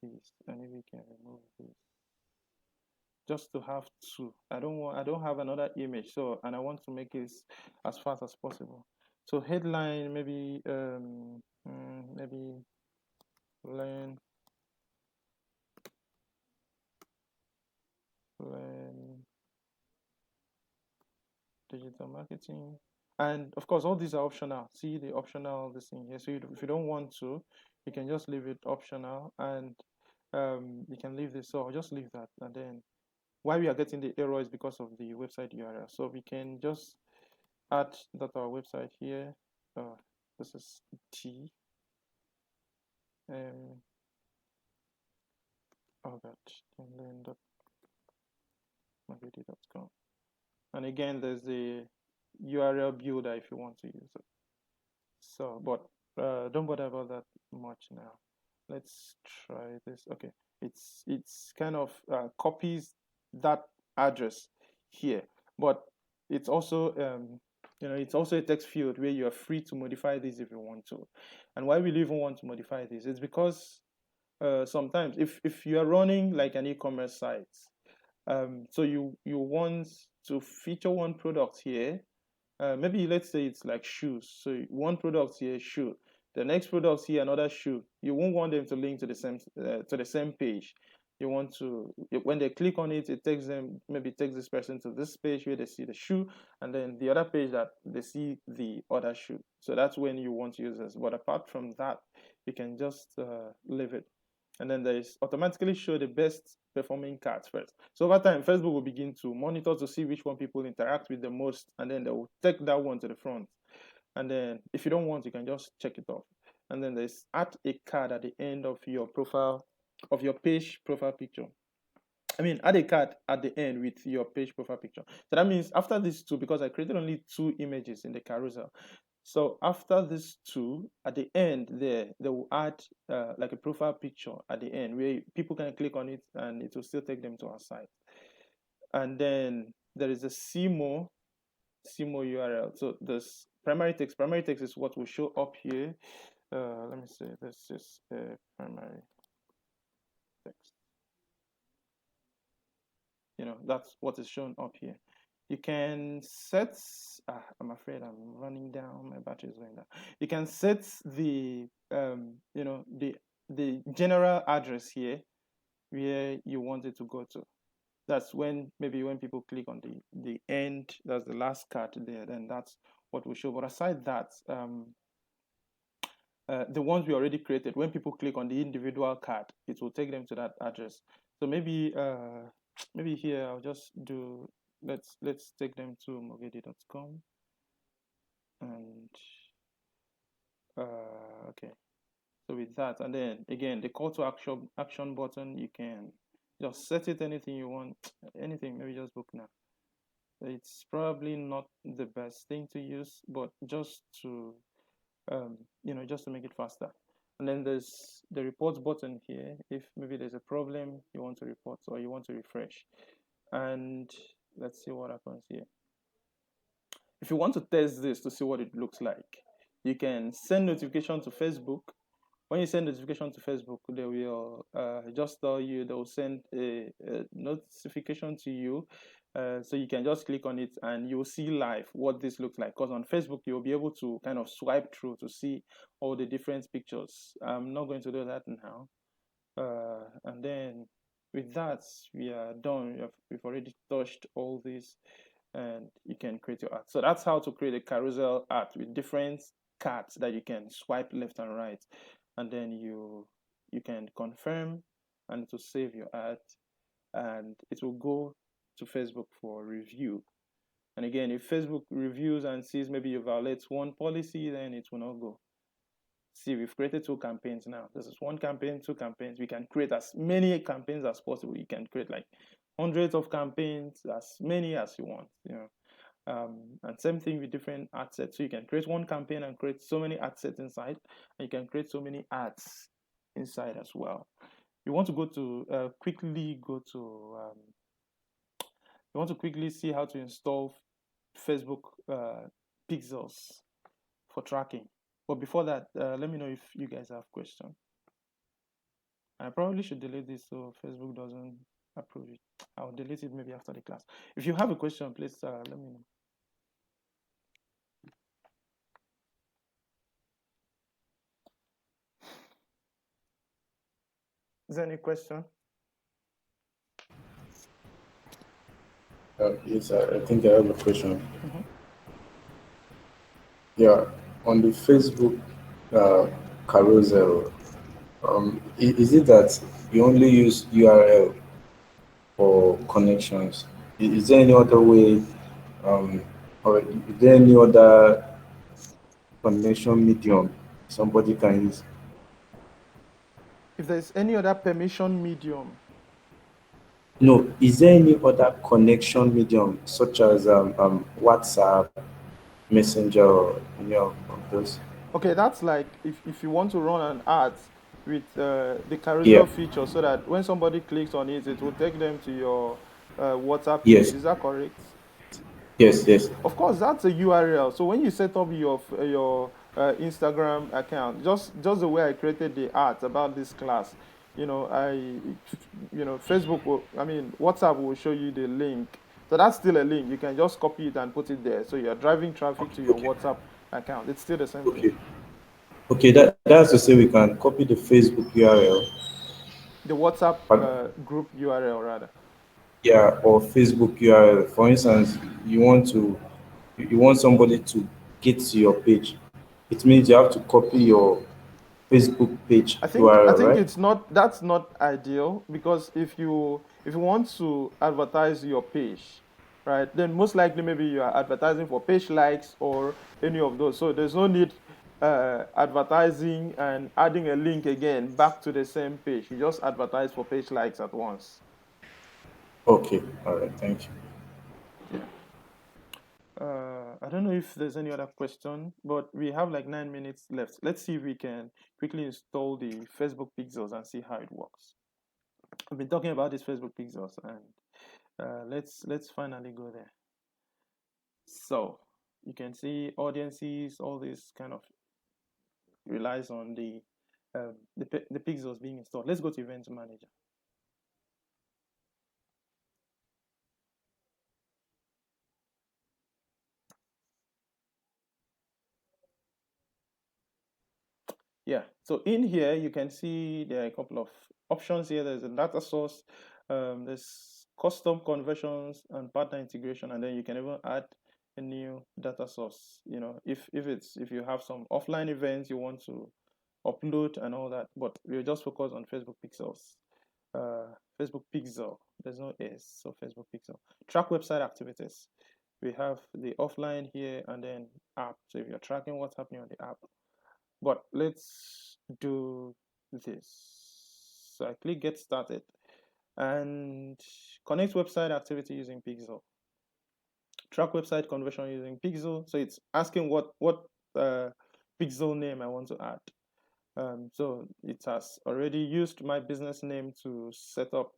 this, and if we can remove this, just to have two. I don't have another image, so, and I want to make it as fast as possible. So headline, maybe maybe learn digital marketing, and of course all these are optional. See the optional this thing here. So if you don't want to, you can just leave it optional, and you can leave this. So I'll just leave that, and then why we are getting the error is because of the website URL. So we can just add that our website here. This is T. Oh god, online.myvideo.com. And again, there's the URL builder if you want to use it. So, but don't bother about that much now. Let's try this. Okay, it's kind of copies that address here, but it's also it's also a text field where you are free to modify this if you want to. And why we even want to modify this is because sometimes if you are running like an e-commerce site, so you want to feature one product here. Maybe let's say it's like shoes. So one product here, shoe. The next product here, another shoe. You won't want them to link to the same page. You want to, when they click on it, it takes them, maybe takes this person to this page where they see the shoe, and then the other page that they see the other shoe. So that's when you want to use this. But apart from that, you can just leave it. And then there is automatically show the best performing cards first. So over time, Facebook will begin to monitor to see which one people interact with the most, and then they will take that one to the front. And then if you don't want, you can just check it off. And then there's add a card at the end of your profile, of your page profile picture. Add a card at the end with your page profile picture. So that means after these two, because I created only 2 images in the carousel, so after these 2, at the end there, they will add like a profile picture at the end where people can click on it and it will still take them to our site. And then there is a see more URL. So this primary text is what will show up here. Let me say this is a primary text. That's what is shown up here. You can set, I'm afraid I'm running down, my battery is going down. You can set the, the general address here where you want it to go to. That's when people click on the end, that's the last card there, then that's what will show. But aside that, the ones we already created, when people click on the individual card, it will take them to that address. So maybe here I'll just do, let's take them to mogedi.com. And okay, so with that, and then again the call to action button, you can just set it anything you want, anything, maybe just book now. It's probably not the best thing to use, but just to just to make it faster. And then there's the report button here if maybe there's a problem you want to report or you want to refresh. And let's see what happens here. If you want to test this to see what it looks like, you can send notification to Facebook. When you send notification to Facebook, they will just tell you, they will send a notification to you. So you can just click on it and you'll see live what this looks like. Because on Facebook, you'll be able to kind of swipe through to see all the different pictures. I'm not going to do that now. And then with that, we are done. We've already touched all this, and you can create your ad. So that's how to create a carousel ad with different cards that you can swipe left and right. And then you can confirm, and it will save your ad, and it will go to Facebook for review. And again, if Facebook reviews and sees maybe you violate one policy, then it will not go. See, we've created 2 campaigns now. This is 1 campaign, 2 campaigns. We can create as many campaigns as possible. You can create like hundreds of campaigns, as many as you want, and same thing with different ad sets. So you can create 1 campaign and create so many ad sets inside, and you can create so many ads inside as well. You want to go to quickly see how to install Facebook pixels for tracking. But before that, let me know if you guys have questions. I probably should delete this so Facebook doesn't approve it. I'll delete it maybe after the class. If you have a question, please let me know. Is there any question? Yes, I think I have a question. Yeah, on the Facebook carousel, is it that you only use URL for connections. Is there any other way, um, or is there any other connection medium somebody can use? If there's any other permission medium, No, is there any other connection medium such as WhatsApp, Messenger, or any of those? okay, that's like if you want to run an ad with the Yeah, carousel feature so that when somebody clicks on it, it will take them to your WhatsApp page. yes, Is that correct? yes, yes. Of course, that's a URL. So when you set up your Instagram account, just the way I created the art about this class, Facebook will, I mean, WhatsApp will show you the link. So that's still a link. You can just copy it and put it there. So you're driving traffic to your Okay, WhatsApp account. It's still the same thing. okay, okay. That's to say we can copy the Facebook URL, The WhatsApp but group URL rather. yeah, or Facebook URL. For instance, you want somebody to get to your page. It means you have to copy your Facebook page I URL, think right? it's not that's not ideal because if you want to advertise your page, right, then most likely maybe you are advertising for page likes or any of those. So there's no need advertising and adding a link again back to the same page. You just advertise for page likes at once. Okay, all right, thank you. Yeah. I don't know if there's any other question, but we have like 9 minutes left. Let's see if we can quickly install the Facebook pixels and see how it works. I've been talking about these Facebook pixels, and let's finally go there. So you can see audiences, all this kind of relies on the pixels being installed. Let's go to Event Manager. Yeah, so in here you can see there are a couple of options here. There's a data source, there's custom conversions and partner integration, and then you can even add a new data source. If you have some offline events you want to upload and all that, but we'll just focus on Facebook pixels. Facebook pixel, there's no S, so Facebook pixel. Track website activities. We have the offline here and then app. So if you're tracking what's happening on the app, but let's do this. So I click get started and connect website activity using Pixel. Track website conversion using Pixel. So it's asking what Pixel name I want to add. So it has already used my business name to set up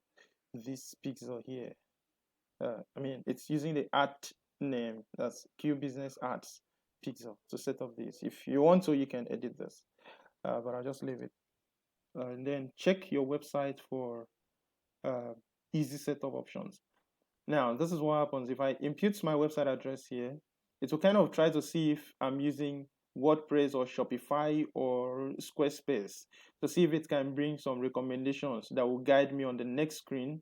this Pixel here. It's using the ad name, that's Q Business Ads Pixel, to set up this. If you want to, you can edit this, but I'll just leave it. And then check your website for uh, easy setup options. Now, this is what happens if I input my website address here. It will kind of try to see if I'm using WordPress or Shopify or Squarespace to see if it can bring some recommendations that will guide me on the next screen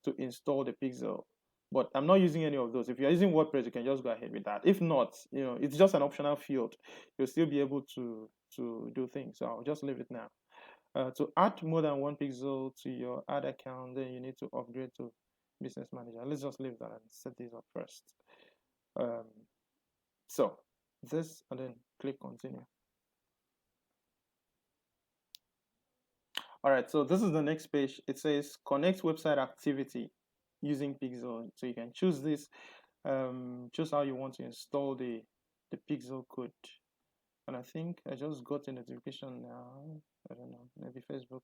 to install the pixel. But I'm not using any of those. If you're using WordPress, you can just go ahead with that. If not, it's just an optional field. You'll still be able to do things. So I'll just leave it now. To add more than one pixel to your ad account, then you need to upgrade to Business Manager. Let's just leave that and set this up first. Um, so this, and then click continue. All right, so this is the next page. It says connect website activity using Pixel. So you can choose this, choose how you want to install the Pixel code. And I think I just got a notification now. I don't know, maybe Facebook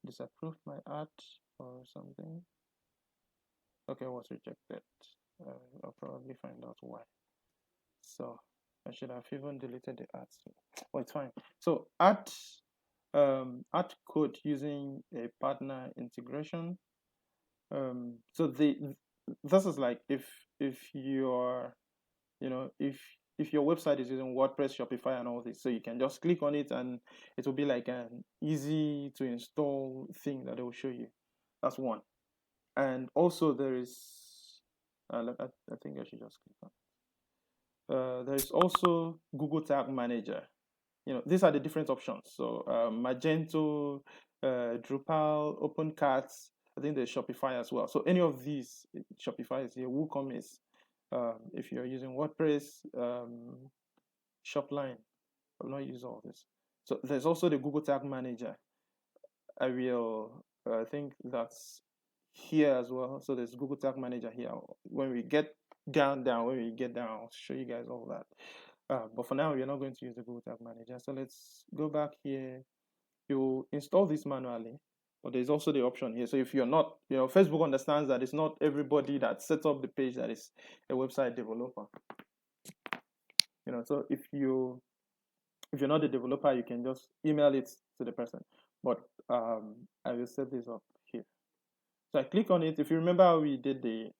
disapproved my ad or something. Okay, was rejected. I'll probably find out why. So I should have even deleted the ads. Oh, it's fine. So add code using a partner integration. So this is like if you're if your website is using WordPress, Shopify, and all this, so you can just click on it and it will be like an easy to install thing that it will show you. That's one. And also there is, I think I should just click on. There is also Google Tag Manager. These are the different options. So Magento, Drupal, OpenCart, I think there's Shopify as well. So any of these, Shopify is here, WooCommerce, if you're using WordPress, Shopline, I'll not use all this. So there's also the Google Tag Manager. I think that's here as well. So there's Google Tag Manager here. When we get down, I'll show you guys all that. But for now, we're not going to use the Google Tag Manager. So let's go back here. You install this manually, but there's also the option here. So if you're not, Facebook understands that it's not everybody that sets up the page that is a website developer. So if you're not a developer, you can just email it to the person. But I will set this up here. So I click on it. If you remember how we did the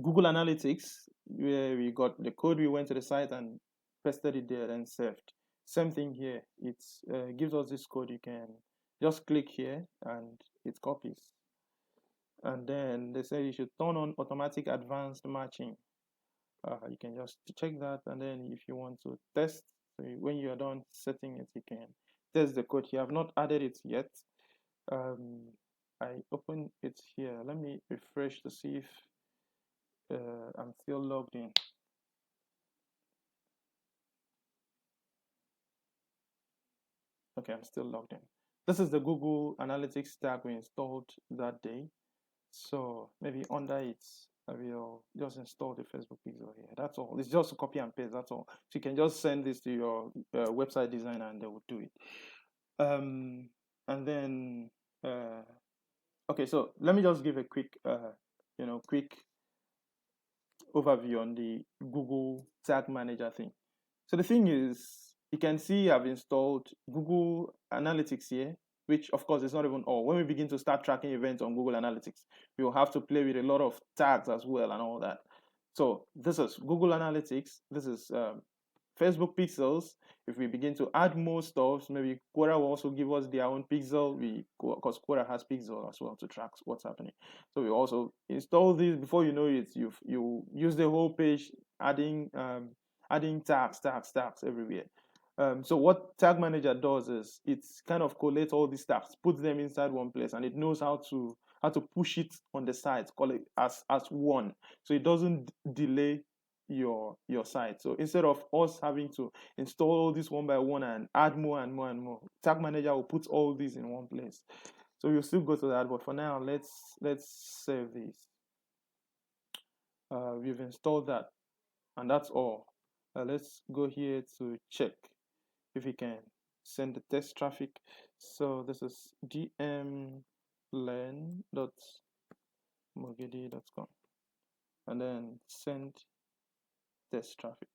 Google Analytics, where we got the code, we went to the site and pasted it there and saved. Same thing here. It gives us this code. You can just click here and it copies. And then they say you should turn on automatic advanced matching. You can just check that, and then if you want to test, so when you're done setting it, you can test the code. You have not added it yet. I open it here. Let me refresh to see if I'm still logged in. Okay, I'm still logged in. This is the Google Analytics tag we installed that day. So maybe under it, I will just install the Facebook pixel here. That's all. It's just a copy and paste. That's all. So you can just send this to your website designer and they will do it. And then, okay, so let me just give a quick, quick overview on the Google Tag Manager thing. So the thing is, you can see I've installed Google Analytics here, which of course is not even all. When we begin to start tracking events on Google Analytics, we will have to play with a lot of tags as well and all that. So this is Google Analytics. This is Facebook pixels. If we begin to add more stuff, maybe Quora will also give us their own pixel. Because Quora has pixel as well to track what's happening. So we also install this. Before you know it, you use the whole page, adding tags everywhere. So what Tag Manager does is it kind of collates all these tags, puts them inside one place, and it knows how to push it on the site, call it as one, so it doesn't delay your site. So instead of us having to install all this one by one and add more and more and more, Tag Manager will put all these in one place. So we'll still go to that, but for now, let's save this. We've installed that, and that's all. Let's go here to check if we can send the test traffic. So this is dmlearn.mogidi.com, and then send test traffic.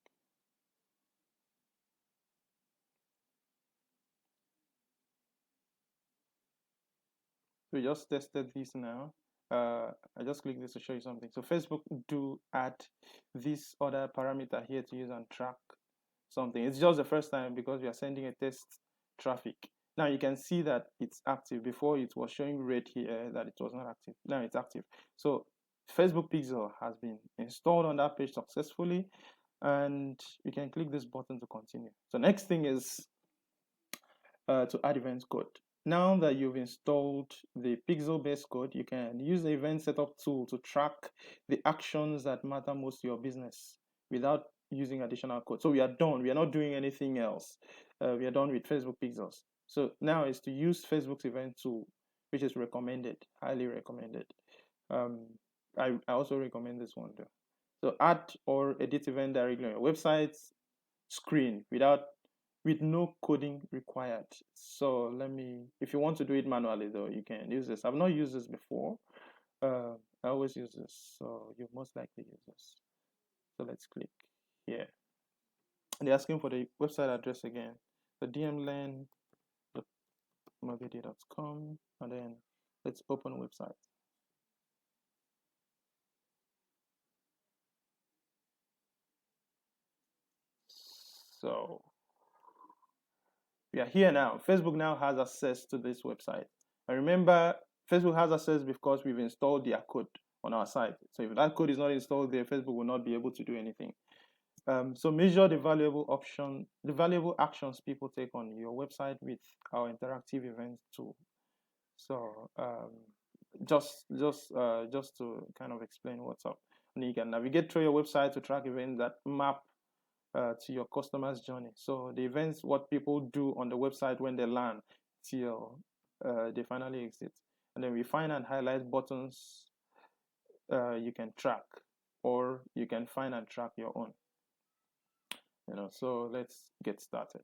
We just tested this now. I just click this to show you something. So Facebook do add this other parameter here to use and track something. It's just the first time because we are sending a test traffic. Now you can see that it's active. Before it was showing red here that it was not active. Now it's active. So Facebook Pixel has been installed on that page successfully, and we can click this button to continue. So next thing is to add event code. Now that you've installed the pixel-based code, you can use the event setup tool to track the actions that matter most to your business without using additional code. So we are done. We are not doing anything else. We are done with Facebook pixels. So now is to use Facebook's event tool, which is recommended, highly recommended. I also recommend this one though. So add or edit event directly on your website screen with no coding required. So if you want to do it manually though, you can use this. I've not used this before. I always use this, so you most likely use this. So let's click here. And they're asking for the website address again. The dmlearn.mogidi.com, and then let's open website. So we are here now. Facebook now has access to this website. And remember, Facebook has access because we've installed their code on our site. So if that code is not installed there, Facebook will not be able to do anything. So measure the valuable actions people take on your website with our interactive events tool. So just to kind of explain what's up, and you can navigate through your website to track events that map to your customer's journey. So the events, what people do on the website when they land till they finally exit, and then we find and highlight buttons you can track, or you can find and track your own. So let's get started.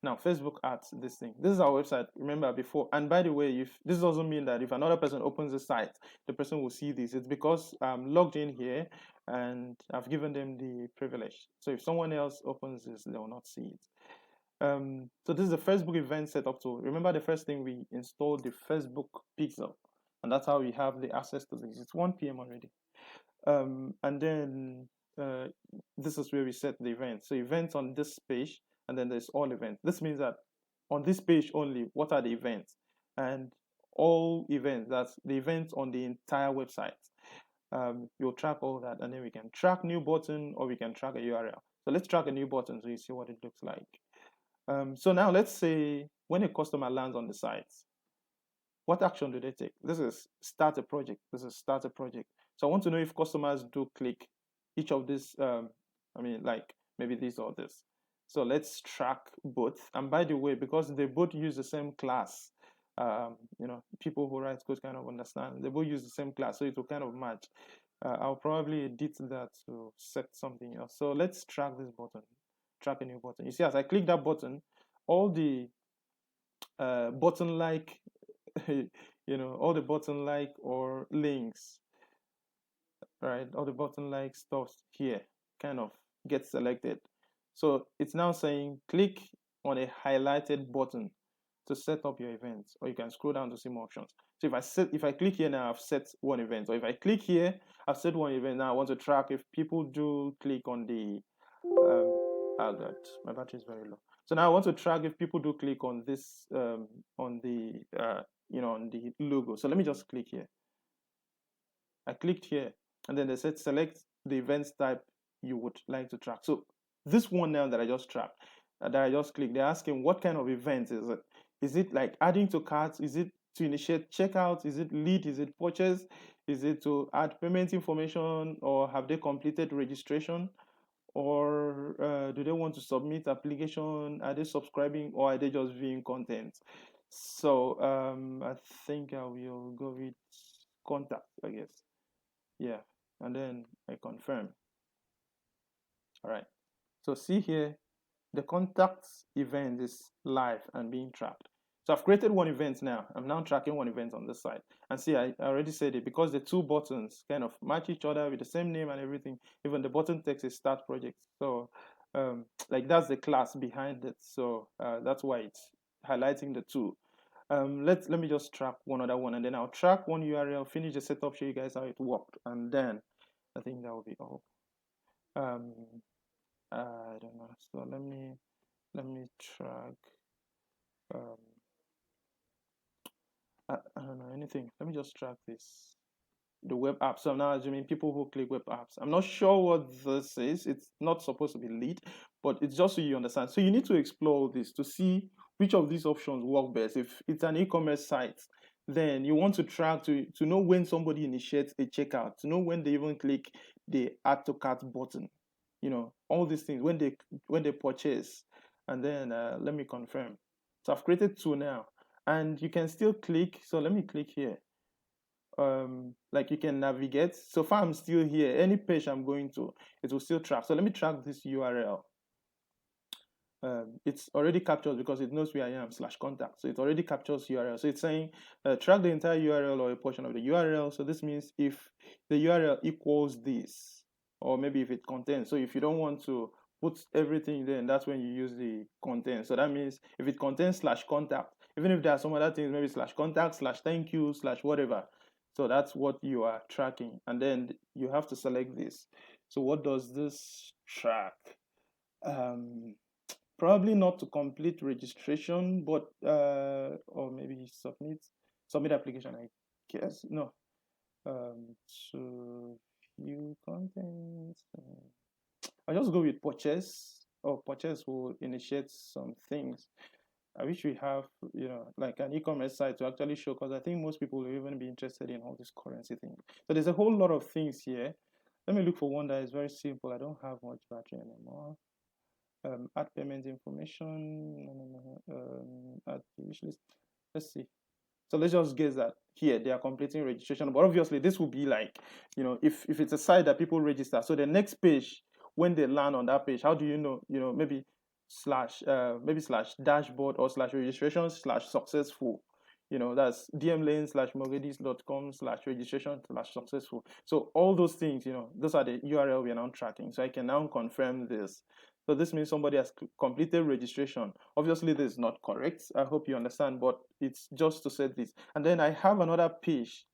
Now, Facebook ads, this is our website. Remember before, and by the way, if this doesn't mean that if another person opens the site, the person will see this. It's because I'm logged in here and I've given them the privilege. So if someone else opens this, they will not see it. So this is the Facebook event setup tool. Remember the first thing we installed the Facebook pixel, and that's how we have the access to this. It's 1 p.m. already. And then uh, this is where we set the event. So events on this page, and then there's all events. This means that on this page only, what are the events? And all events, that's the events on the entire website. You'll track all that, and then we can track new button, or we can track a URL. So let's track a new button so you see what it looks like. So now let's say when a customer lands on the site, what action do they take? This is start a project. This is start a project. So I want to know if customers do click each of these. Like maybe this or this. So let's track both. And by the way, because they both use the same class, people who write code kind of understand. They both use the same class, so it will kind of match. I'll probably edit that to set something else. So let's track this button, track a new button. You see, as I click that button, all the button like all the button like or links, right? All the button like stuff here kind of get selected. So it's now saying click on a highlighted button to set up your events, or you can scroll down to see more options. So if I click here now, I've set one event. Or if I click here, I've set one event. Now I want to track if people do click on the oh god, my battery is very low. So now I want to track if people do click on this on the on the logo. So let me just click here. I clicked here, and then they said select the events type you would like to track. So this one now that I just tracked, that I just clicked, they're asking what kind of event is it? Is it like adding to carts? Is it to initiate checkout? Is it lead? Is it purchase? Is it to add payment information, or have they completed registration? Or do they want to submit application? Are they subscribing, or are they just viewing content? So I think I will go with contact, I guess. Yeah, and then I confirm. All right. So see here, the contacts event is live and being tracked. So I've created one event now. I'm now tracking one event on this side. And see, I already said it, because the two buttons kind of match each other with the same name and everything. Even the button text is start project. So like that's the class behind it. So that's why it's highlighting the two. Let me just track one other one, and then I'll track one URL, finish the setup, show you guys how it worked, and then I think that will be all. Um, I don't know. So let me track. Um, I don't know anything. Let me just track this. The web apps. So I'm now assuming people who click web apps. I'm not sure what this is. It's not supposed to be lead, but it's just so you understand. So you need to explore this to see which of these options work best. If it's an e-commerce site, then you want to track to know when somebody initiates a checkout, to know when they even click the add to cart button. All these things when they purchase, and then let me confirm. So I've created two now, and you can still click. So let me click here. Like you can navigate. So far I'm still here. Any page I'm going to, it will still track. So let me track this URL. It's already captured because it knows where I am /contact. So it already captures URL. So it's saying track the entire URL or a portion of the URL. So this means if the URL equals this, or maybe if it contains. So if you don't want to put everything, then that's when you use the content. So that means if it contains /contact, even if there are some other things, maybe /contact, /thank you, /whatever. So that's what you are tracking. And then you have to select this. So what does this track? Probably not to complete registration, but or maybe submit application, I guess. No. So view content. I'll just go with purchase, or purchase will initiate some things. I wish we have, like an e-commerce site to actually show, because I think most people will even be interested in all this currency thing. So there's a whole lot of things here. Let me look for one that is very simple. I don't have much battery anymore. Add payment information. Add wish list. Let's see. So let's just guess that here they are completing registration. But obviously, this will be like, if it's a site that people register. So the next page, when they land on that page, how do you know? Maybe slash dashboard or slash registration slash successful. That's dmlane/mortgages.com/registration slash successful. So all those things, those are the URL we are now tracking. So I can now confirm this. So this means somebody has completed registration. Obviously, this is not correct. I hope you understand, but it's just to set this. And then I have another page.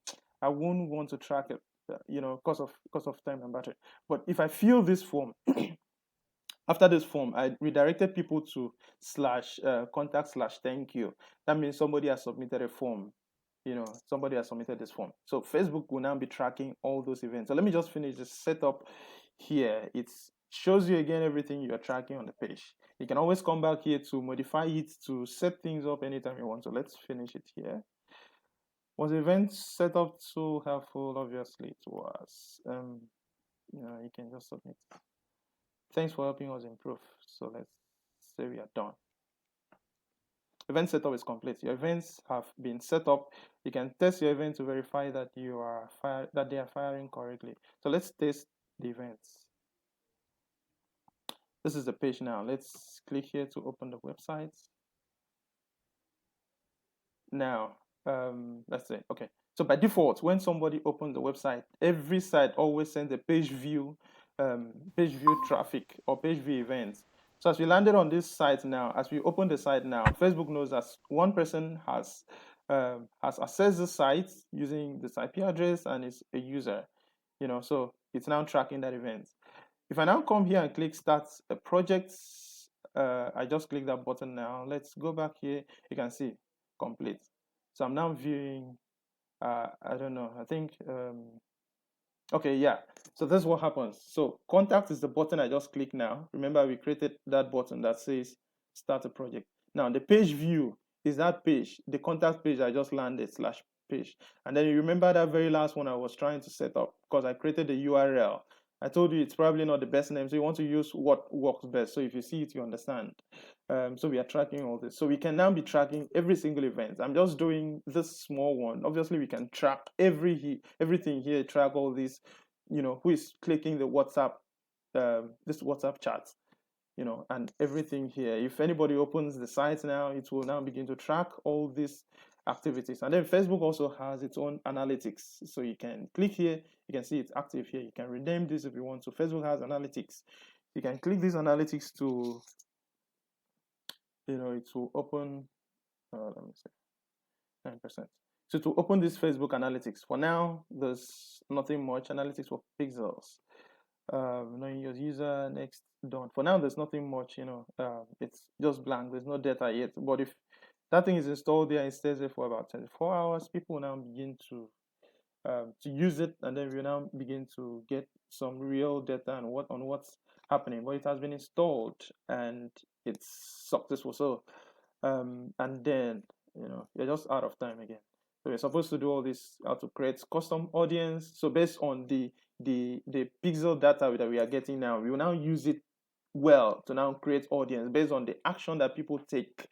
I won't want to track it, because of time and battery. But if I fill this form, after this form, I redirected people to /contact/thank you. That means somebody has submitted a form. Somebody has submitted this form. So Facebook will now be tracking all those events. So let me just finish the setup here. It shows you again everything you're tracking on the page. You can always come back here to modify it to set things up anytime you want. So let's finish it here. Was the event setup so helpful? Obviously it was. You can just submit. Thanks for helping us improve. So let's say we are done. Event setup is complete. Your events have been set up. You can test your event to verify that they are firing correctly. So let's test the events. This is the page now. Let's click here to open the website. Now, let's say, okay. So by default, when somebody opens the website, every site always sends a page view traffic or page view events. So as we landed on this site now, as we open the site now, Facebook knows that one person has accessed the site using this IP address and is a user. So it's now tracking that event. If I now come here and click start a project, I just click that button now. Let's go back here. You can see complete. So I'm now viewing. I don't know. I think. Okay, yeah. So that's what happens. So contact is the button I just click now. Remember, we created that button that says start a project. Now the page view is that page, the contact page I just landed /page. And then you remember that very last one I was trying to set up because I created the URL. I told you it's probably not the best name, so you want to use what works best. So if you see it, you understand. So we are tracking all this. So we can now be tracking every single event. I'm just doing this small one. Obviously, we can track everything here, track all this, who is clicking the WhatsApp, this WhatsApp chat, and everything here. If anybody opens the site now, it will now begin to track all these activities. And then Facebook also has its own analytics. So you can click here, you can see it's active here. You can rename this if you want to. Facebook has analytics. You can click these analytics to, it will open, let me see, 9%. So to open this Facebook analytics, for now, there's nothing much. Analytics for pixels. Knowing your user, next, done. For now, there's nothing much, it's just blank. There's no data yet. But if that thing is installed there and stays there for about 24 hours, people will now begin to use it, and then we now begin to get some real data on what's happening. But it has been installed and it's successful. So, and then you're just out of time again. So we're supposed to do all this, how to create custom audience. So based on the pixel data that we are getting now, we will now use it well to now create audience based on the action that people take,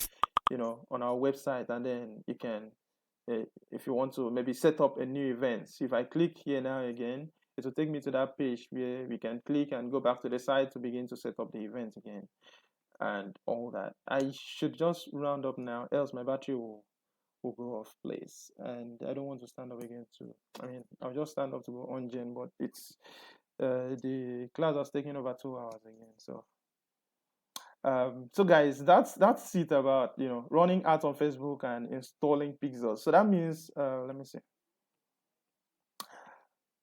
on our website. And then you can, if you want to maybe set up a new event. So if I click here now again, it will take me to that page where we can click and go back to the site to begin to set up the event again and all that. I should just round up now, else my battery will go off place, and I don't want to stand up again too. I'll just stand up to go on gen, but it's the class was taking over 2 hours again. So guys, that's it about running ads on Facebook and installing pixels. So that means let me see,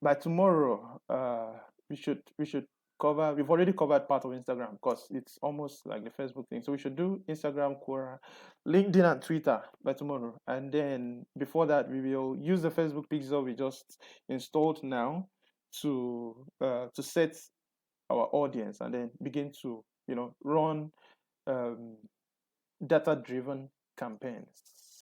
by tomorrow we should cover, we've already covered part of Instagram because it's almost like the Facebook thing. So we should do Instagram, Quora, LinkedIn, and Twitter by tomorrow. And then before that, we will use the Facebook pixel we just installed now to set our audience and then begin to run data-driven campaigns.